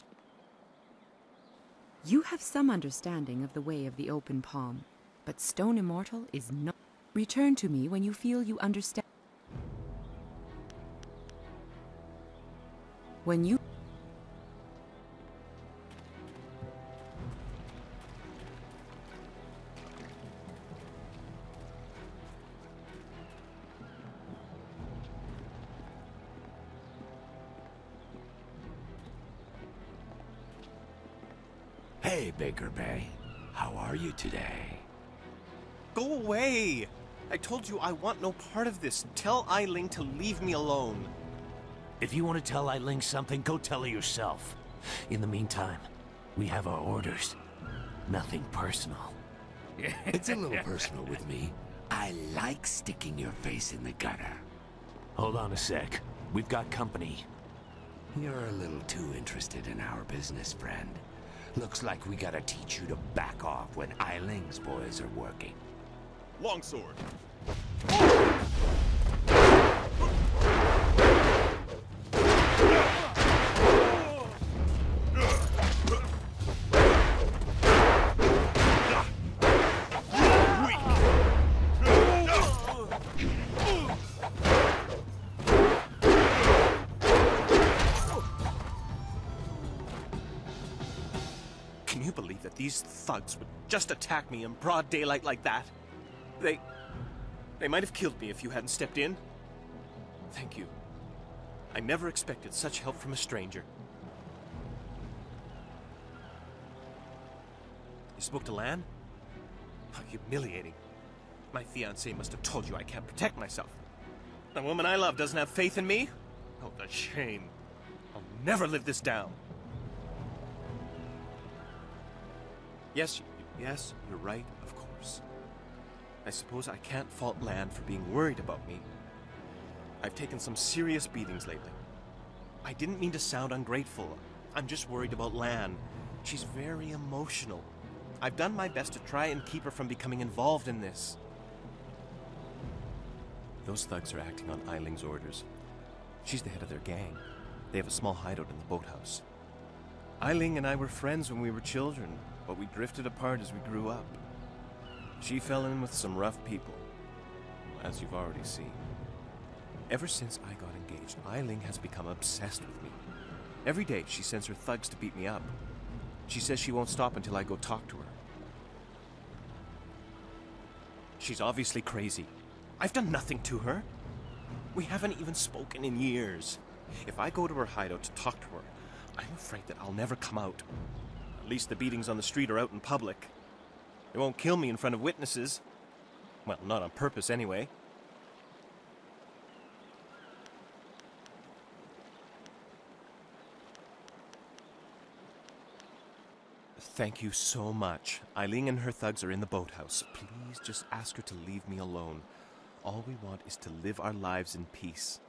You have some understanding of the way of the open palm, but Stone Immortal is not. Return to me when you feel you understand. When you... Hey, Baker Bay. How are you today? Go away! I told you I want no part of this. Tell Eiling to leave me alone. If you want to tell Eiling something, go tell her yourself. In the meantime, we have our orders. Nothing personal. It's a little personal with me. I like sticking your face in the gutter. Hold on a sec. We've got company. You're a little too interested in our business, friend. Looks like we gotta teach you to back off when Eiling's boys are working. Longsword. these thugs would just attack me in broad daylight like that. They might have killed me if you hadn't stepped in. Thank you. I never expected such help from a stranger. You spoke to Lan? How humiliating. My fiancé must have told you I can't protect myself. The woman I love doesn't have faith in me? Oh, the shame. I'll never live this down. Yes, you're right, of course. I suppose I can't fault Lan for being worried about me. I've taken some serious beatings lately. I didn't mean to sound ungrateful. I'm just worried about Lan. She's very emotional. I've done my best to try and keep her from becoming involved in this. Those thugs are acting on Eiling's orders. She's the head of their gang. They have a small hideout in the boathouse. Eiling and I were friends when we were children, but we drifted apart as we grew up. She fell in with some rough people, as you've already seen. Ever since I got engaged, Eiling has become obsessed with me. Every day she sends her thugs to beat me up. She says she won't stop until I go talk to her. She's obviously crazy. I've done nothing to her. We haven't even spoken in years. If I go to her hideout to talk to her, I'm afraid that I'll never come out. At least the beatings on the street are out in public. They won't kill me in front of witnesses. Well, not on purpose anyway. Thank you so much. Eiling and her thugs are in the boathouse. Please just ask her to leave me alone. All we want is to live our lives in peace.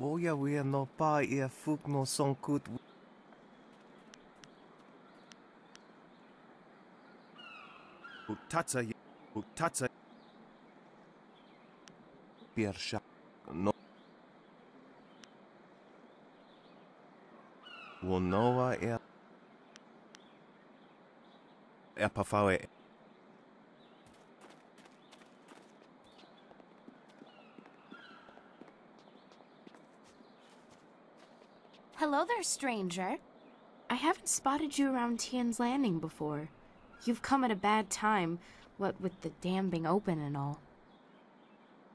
Boya wea no pa ia fuk no sonkut. Utatsa Piersha no Wonoa Pafawe. Hello there, stranger. I haven't spotted you around Tian's Landing before. You've come at a bad time, what with the dam being open and all.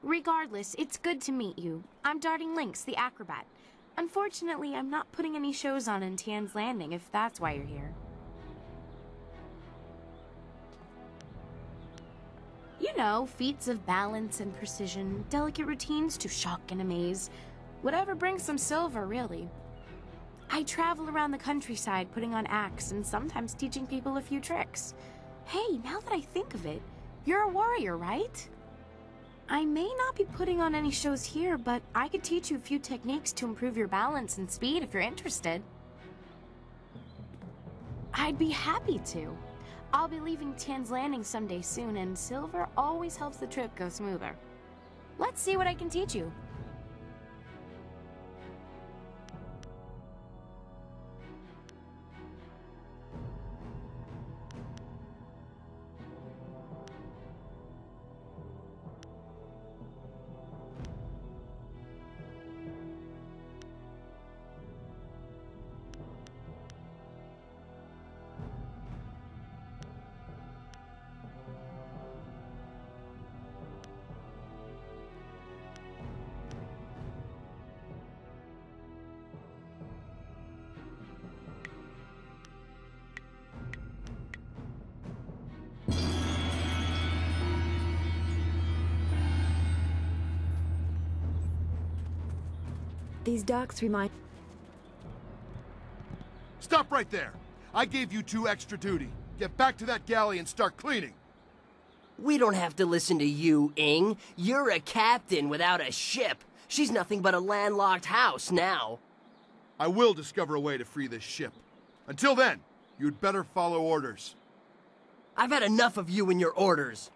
Regardless, it's good to meet you. I'm Darting Lynx, the acrobat. Unfortunately, I'm not putting any shows on in Tian's Landing, if that's why you're here. You know, feats of balance and precision, delicate routines to shock and amaze. Whatever brings some silver, really. I travel around the countryside putting on acts and sometimes teaching people a few tricks. Hey, now that I think of it, you're a warrior, right? I may not be putting on any shows here, but I could teach you a few techniques to improve your balance and speed if you're interested. I'd be happy to. I'll be leaving Tian's Landing someday soon, and silver always helps the trip go smoother. Let's see what I can teach you. These docks remind... Stop right there! I gave you 2 extra duty. Get back to that galley and start cleaning! We don't have to listen to you, Ing. You're a captain without a ship. She's nothing but a landlocked house now. I will discover a way to free this ship. Until then, you'd better follow orders. I've had enough of you and your orders.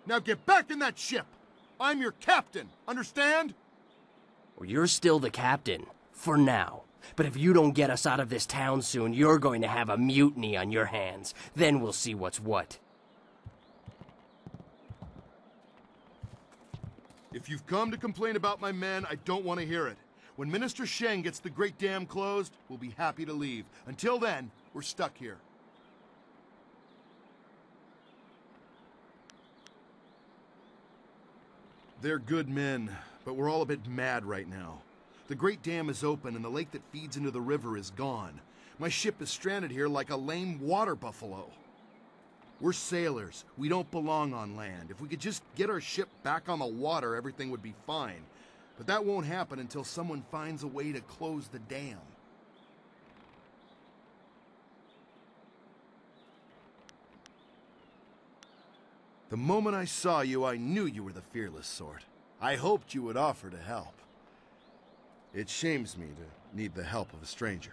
Now get back in that ship! I'm your captain, understand? Well, you're still the captain, for now. But if you don't get us out of this town soon, you're going to have a mutiny on your hands. Then we'll see what's what. If you've come to complain about my men, I don't want to hear it. When Minister Sheng gets the Great Dam closed, we'll be happy to leave. Until then, we're stuck here. They're good men, but we're all a bit mad right now. The Great Dam is open and the lake that feeds into the river is gone. My ship is stranded here like a lame water buffalo. We're sailors. We don't belong on land. If we could just get our ship back on the water, everything would be fine. But that won't happen until someone finds a way to close the dam. The moment I saw you, I knew you were the fearless sort. I hoped you would offer to help. It shames me to need the help of a stranger.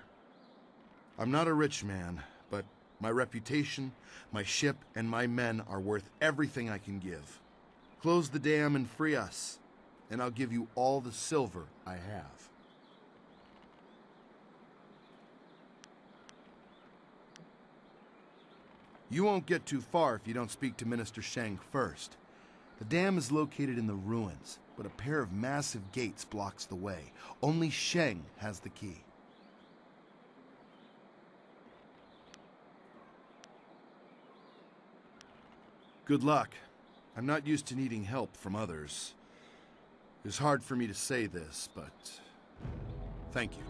I'm not a rich man, but my reputation, my ship, and my men are worth everything I can give. Close the dam and free us, and I'll give you all the silver I have. You won't get too far if you don't speak to Minister Sheng first. The dam is located in the ruins, but a pair of massive gates blocks the way. Only Sheng has the key. Good luck. I'm not used to needing help from others. It's hard for me to say this, but thank you.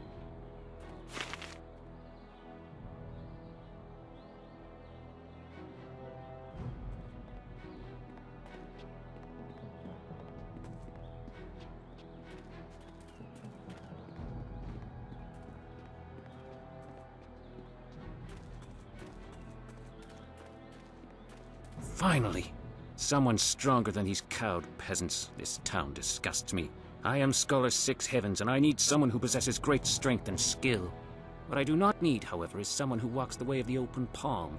Finally! Someone stronger than these cowed peasants. This town disgusts me. I am Scholar Six Heavens, and I need someone who possesses great strength and skill. What I do not need, however, is someone who walks the way of the open palm.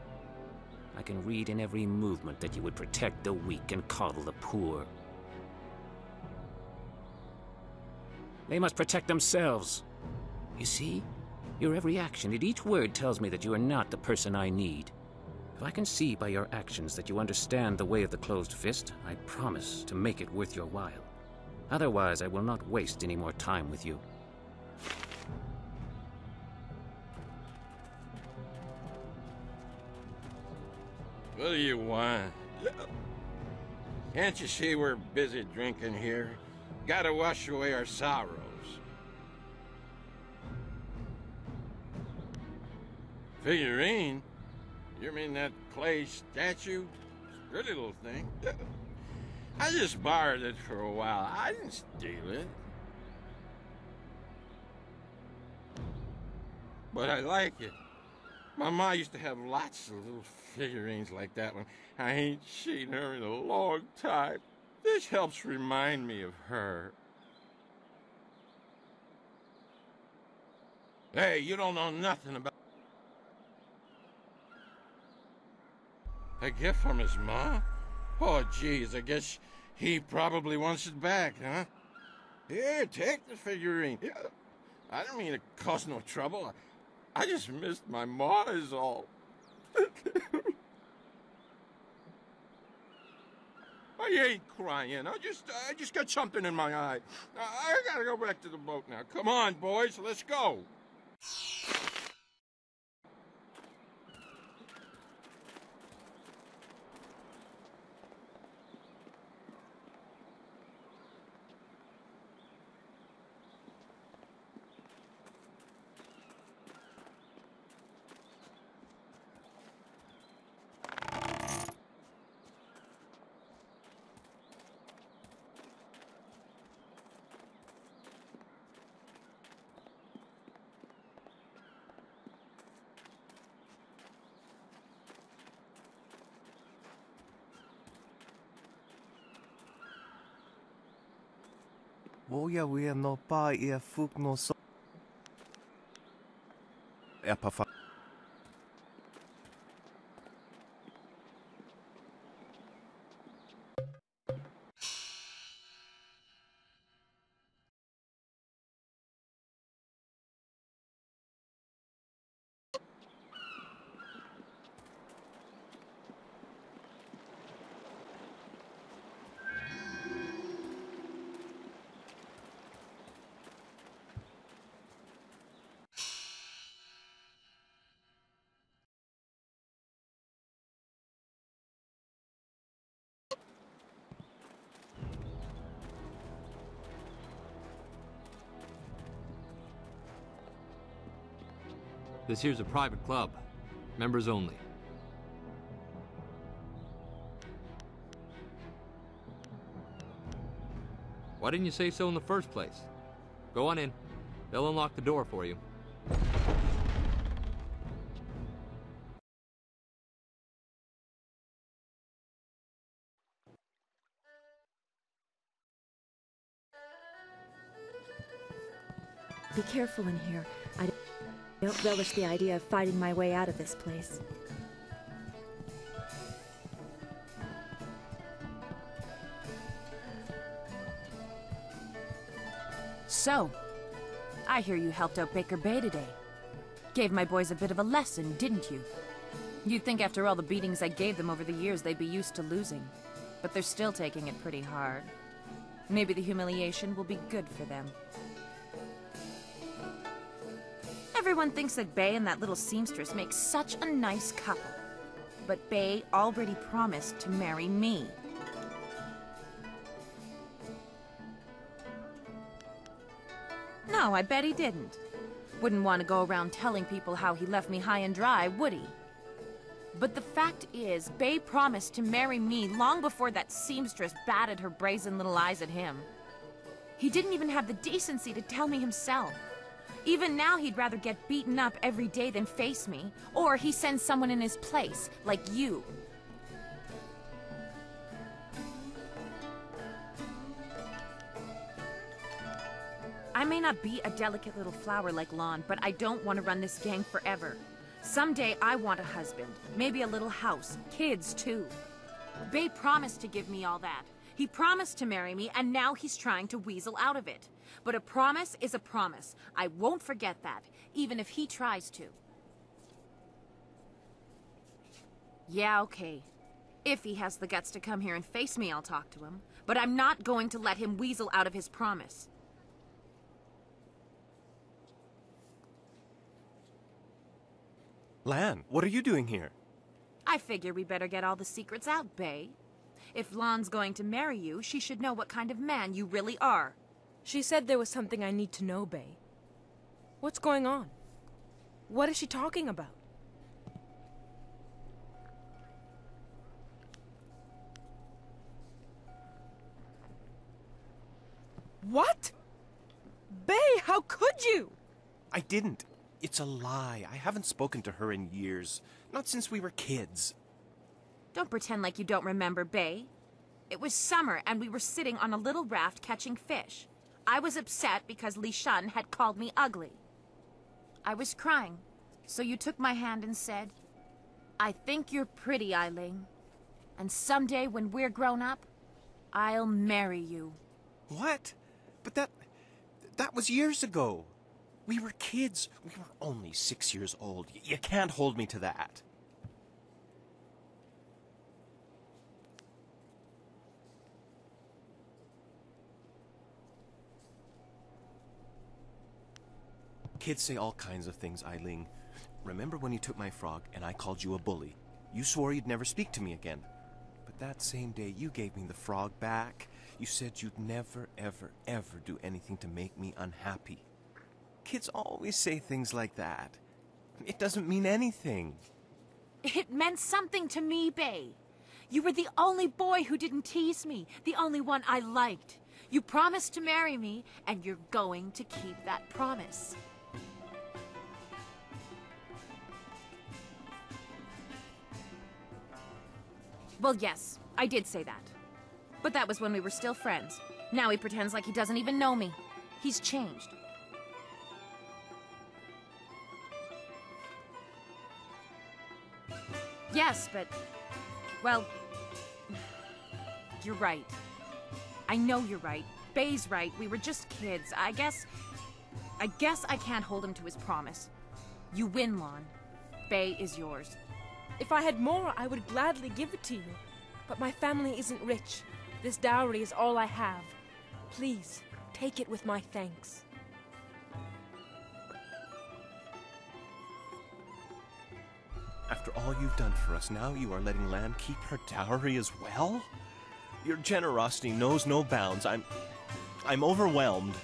I can read in every movement that you would protect the weak and coddle the poor. They must protect themselves. You see? Your every action and each word tells me that you are not the person I need. If I can see by your actions that you understand the way of the closed fist, I promise to make it worth your while. Otherwise, I will not waste any more time with you. What do you want? Can't you see we're busy drinking here? Gotta wash away our sorrows. Figurine? You mean that clay statue? Pretty little thing. I just borrowed it for a while. I didn't steal it. But I like it. My ma used to have lots of little figurines like that one. I ain't seen her in a long time. This helps remind me of her. Hey, you don't know nothing about... A gift from his ma? Oh, geez, I guess he probably wants it back, huh? Here, take the figurine. Yeah, I didn't mean to cause no trouble. I just missed my ma is all. I ain't crying. I just got something in my eye. I gotta go back to the boat now. Come on, boys, let's go. Woia wea no pa ia fuk no so. Epafa. This here's a private club. Members only. Why didn't you say so in the first place? Go on in. They'll unlock the door for you. Be careful in here. I don't relish the idea of fighting my way out of this place. So, I hear you helped out Baker Bay today. Gave my boys a bit of a lesson, didn't you? You'd think after all the beatings I gave them over the years they'd be used to losing. But they're still taking it pretty hard. Maybe the humiliation will be good for them. Everyone thinks that Bay and that little seamstress make such a nice couple. But Bay already promised to marry me. No, I bet he didn't. Wouldn't want to go around telling people how he left me high and dry, would he? But the fact is, Bay promised to marry me long before that seamstress batted her brazen little eyes at him. He didn't even have the decency to tell me himself. Even now, he'd rather get beaten up every day than face me. Or he sends someone in his place, like you. I may not be a delicate little flower like Lon, but I don't want to run this gang forever. Someday I want a husband, maybe a little house, kids too. Bay promised to give me all that. He promised to marry me, and now he's trying to weasel out of it. But a promise is a promise. I won't forget that, even if he tries to. Yeah, okay. If he has the guts to come here and face me, I'll talk to him. But I'm not going to let him weasel out of his promise. Lan, what are you doing here? I figure we better get all the secrets out, Bay. If Lon's going to marry you, she should know what kind of man you really are. She said there was something I need to know, Bay. What's going on? What is she talking about? What? Bay, how could you? I didn't. It's a lie. I haven't spoken to her in years. Not since we were kids. Don't pretend like you don't remember, Bay. It was summer, and we were sitting on a little raft catching fish. I was upset because Li Shun had called me ugly. I was crying, so you took my hand and said, "I think you're pretty, Ailing. And someday when we're grown up, I'll marry you." What? But that was years ago. We were kids. We were only 6 years old. You can't hold me to that. Kids say all kinds of things, Ailing. Remember when you took my frog and I called you a bully? You swore you'd never speak to me again. But that same day you gave me the frog back. You said you'd never, ever, ever do anything to make me unhappy. Kids always say things like that. It doesn't mean anything. It meant something to me, Bay. You were the only boy who didn't tease me, the only one I liked. You promised to marry me, and you're going to keep that promise. Well, yes, I did say that. But that was when we were still friends. Now he pretends like he doesn't even know me. He's changed. Yes, but... well... you're right. I know you're right. Bay's right. We were just kids. I guess I can't hold him to his promise. You win, Lon. Bay is yours. If I had more, I would gladly give it to you. But my family isn't rich. This dowry is all I have. Please, take it with my thanks. After all you've done for us, now you are letting Lan keep her dowry as well? Your generosity knows no bounds. I'm overwhelmed.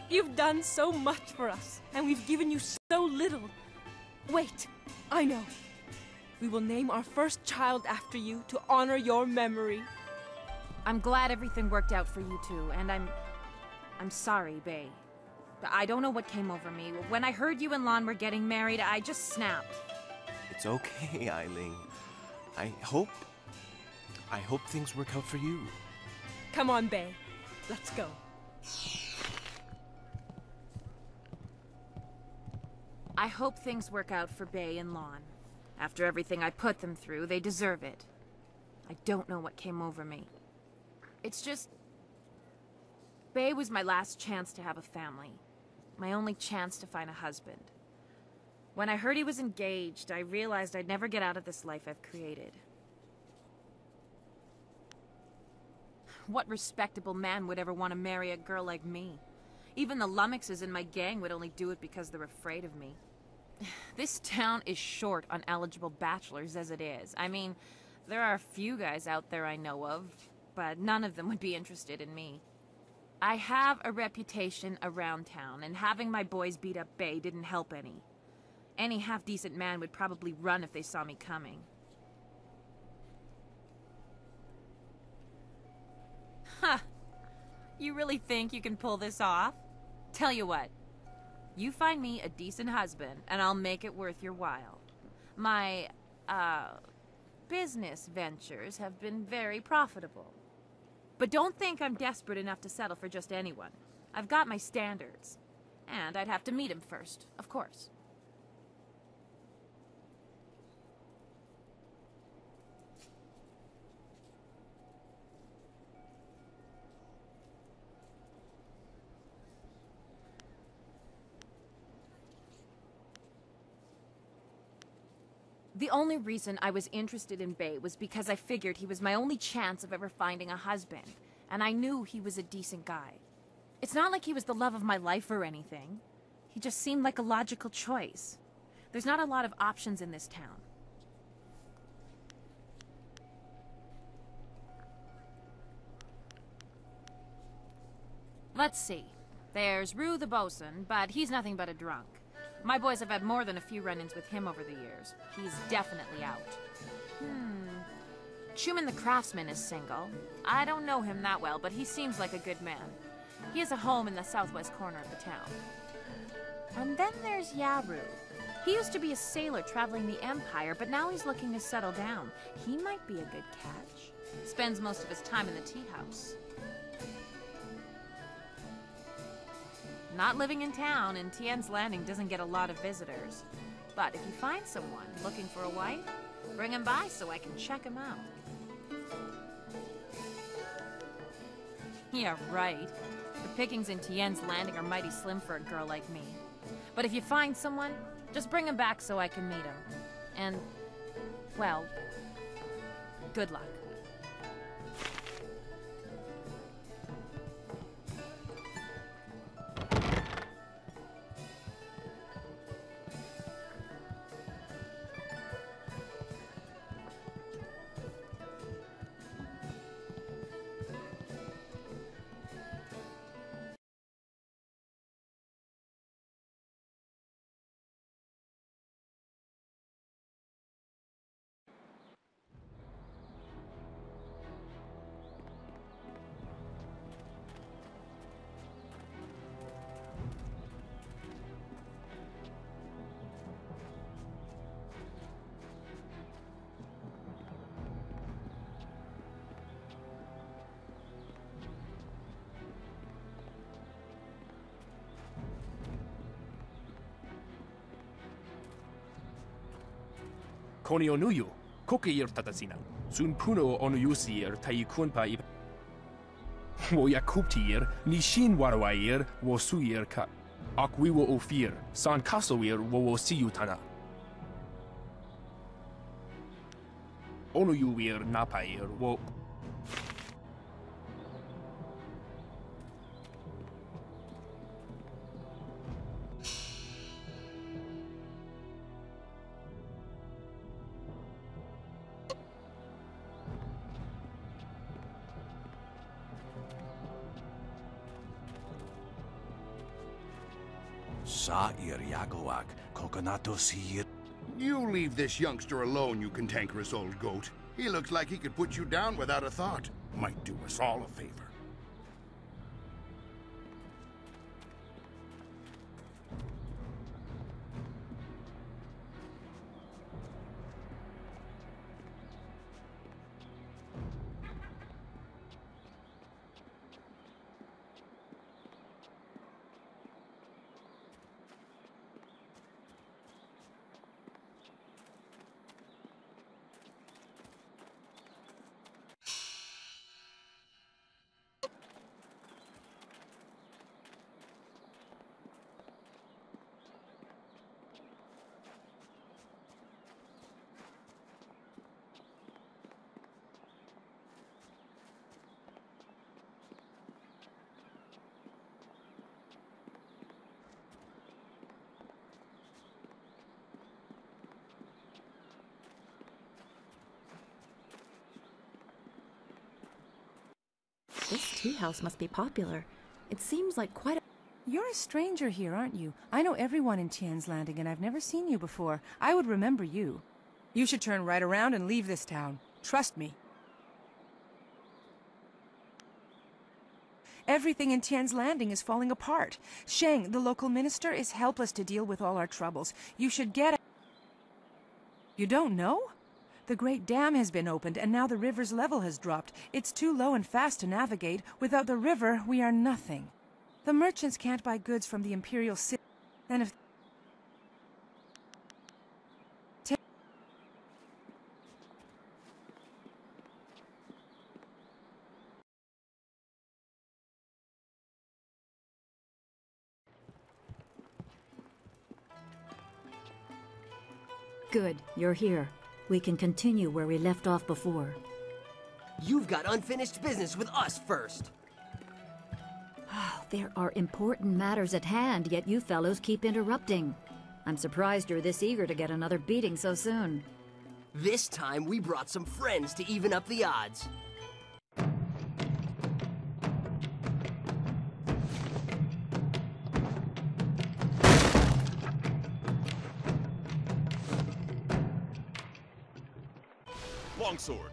You've done so much for us, and we've given you so little. Wait, I know. We will name our first child after you to honor your memory. I'm glad everything worked out for you two, and I'm sorry, Bay. I don't know what came over me. When I heard you and Lon were getting married, I just snapped. It's okay, Eileen. I hope things work out for you. Come on, Bay. Let's go. I hope things work out for Bay and Lon. After everything I put them through, they deserve it. I don't know what came over me. It's just... Bay was my last chance to have a family. My only chance to find a husband. When I heard he was engaged, I realized I'd never get out of this life I've created. What respectable man would ever want to marry a girl like me? Even the lummoxes in my gang would only do it because they're afraid of me. This town is short on eligible bachelors as it is. I mean, there are a few guys out there I know of, but none of them would be interested in me. I have a reputation around town, and having my boys beat up Bay didn't help any. Any half-decent man would probably run if they saw me coming. Huh. You really think you can pull this off? Tell you what. You find me a decent husband, and I'll make it worth your while. My, business ventures have been very profitable. But don't think I'm desperate enough to settle for just anyone. I've got my standards. And I'd have to meet him first, of course. The only reason I was interested in Bay was because I figured he was my only chance of ever finding a husband, and I knew he was a decent guy. It's not like he was the love of my life or anything. He just seemed like a logical choice. There's not a lot of options in this town. Let's see. There's Rue the bosun, but he's nothing but a drunk. My boys have had more than a few run-ins with him over the years. He's definitely out. Schumann the craftsman is single. I don't know him that well, but he seems like a good man. He has a home in the southwest corner of the town. And then there's Yaru. He used to be a sailor traveling the Empire, but now he's looking to settle down. He might be a good catch. Spends most of his time in the tea house. Not living in town, and Tien's Landing doesn't get a lot of visitors. But if you find someone looking for a wife, bring him by so I can check him out. Yeah, right. The pickings in Tien's Landing are mighty slim for a girl like me. But if you find someone, just bring him back so I can meet him. And, well, good luck. konio nuyu, kokeir tatasina, sun puno onuyusir taikunpa ip. Wo yakuptir, nishin warawair, wo suir ka. Akwiwo ofir, san kasoir wo siyutana. Onuyuir napair wo. Sa'ir Yagowak, Kokonatos here. You leave this youngster alone, you cantankerous old goat. He looks like he could put you down without a thought. Might do us all a favor. This tea house must be popular. It seems like quite a... You're a stranger here, aren't you? I know everyone in Tien's Landing, and I've never seen you before. I would remember you. You should turn right around and leave this town. Trust me. Everything in Tien's Landing is falling apart. Sheng, the local minister, is helpless to deal with all our troubles. You should get... You don't know? The Great Dam has been opened, and now the river's level has dropped. It's too low and fast to navigate. Without the river, we are nothing. The merchants can't buy goods from the Imperial City. Then if... Good, you're here. We can continue where we left off before. You've got unfinished business with us first. There are important matters at hand, yet you fellows keep interrupting. I'm surprised you're this eager to get another beating so soon. This time we brought some friends to even up the odds. Longsword.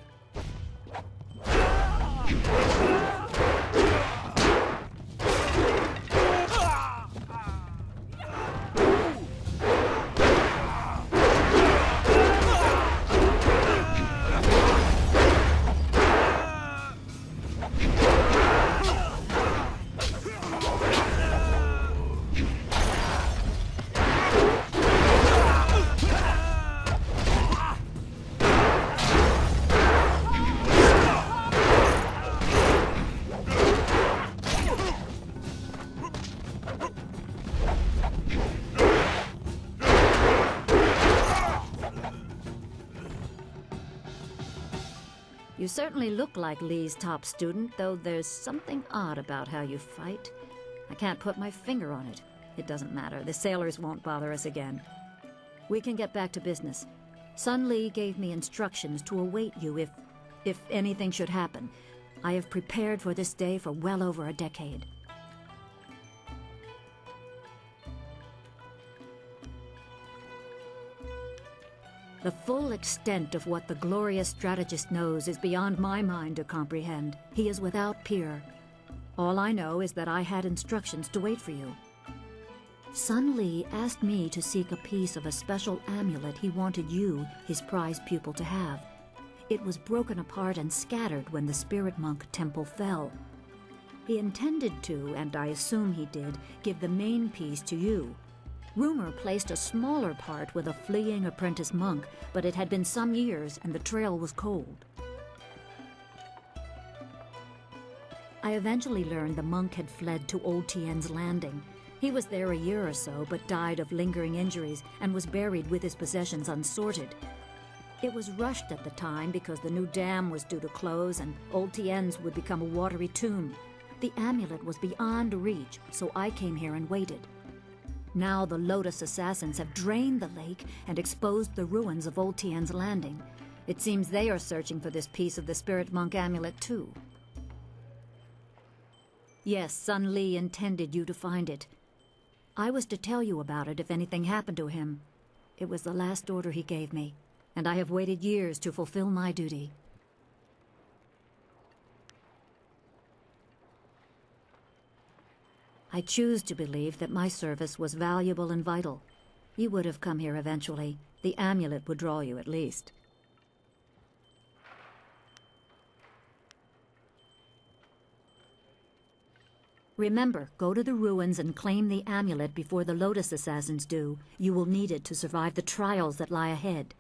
You certainly look like Lee's top student, though there's something odd about how you fight. I can't put my finger on it. It doesn't matter. The sailors won't bother us again. We can get back to business. Sun Lee gave me instructions to await you if anything should happen. I have prepared for this day for well over a decade. The full extent of what the glorious strategist knows is beyond my mind to comprehend. He is without peer. All I know is that I had instructions to wait for you. Sun Lee asked me to seek a piece of a special amulet he wanted you, his prized pupil, to have. It was broken apart and scattered when the Spirit Monk Temple fell. He intended to, and I assume he did, give the main piece to you. Rumor placed a smaller part with a fleeing apprentice monk, but it had been some years and the trail was cold. I eventually learned the monk had fled to Old Tien's Landing. He was there a year or so, but died of lingering injuries and was buried with his possessions unsorted. It was rushed at the time because the new dam was due to close and Old Tien's would become a watery tomb. The amulet was beyond reach, so I came here and waited. Now the Lotus assassins have drained the lake and exposed the ruins of Old Tien's Landing. It seems they are searching for this piece of the Spirit Monk amulet too. Yes, Sun Li intended you to find it. I was to tell you about it if anything happened to him. It was the last order he gave me, and I have waited years to fulfill my duty. I choose to believe that my service was valuable and vital. You would have come here eventually. The amulet would draw you at least. Remember, go to the ruins and claim the amulet before the Lotus assassins do. You will need it to survive the trials that lie ahead.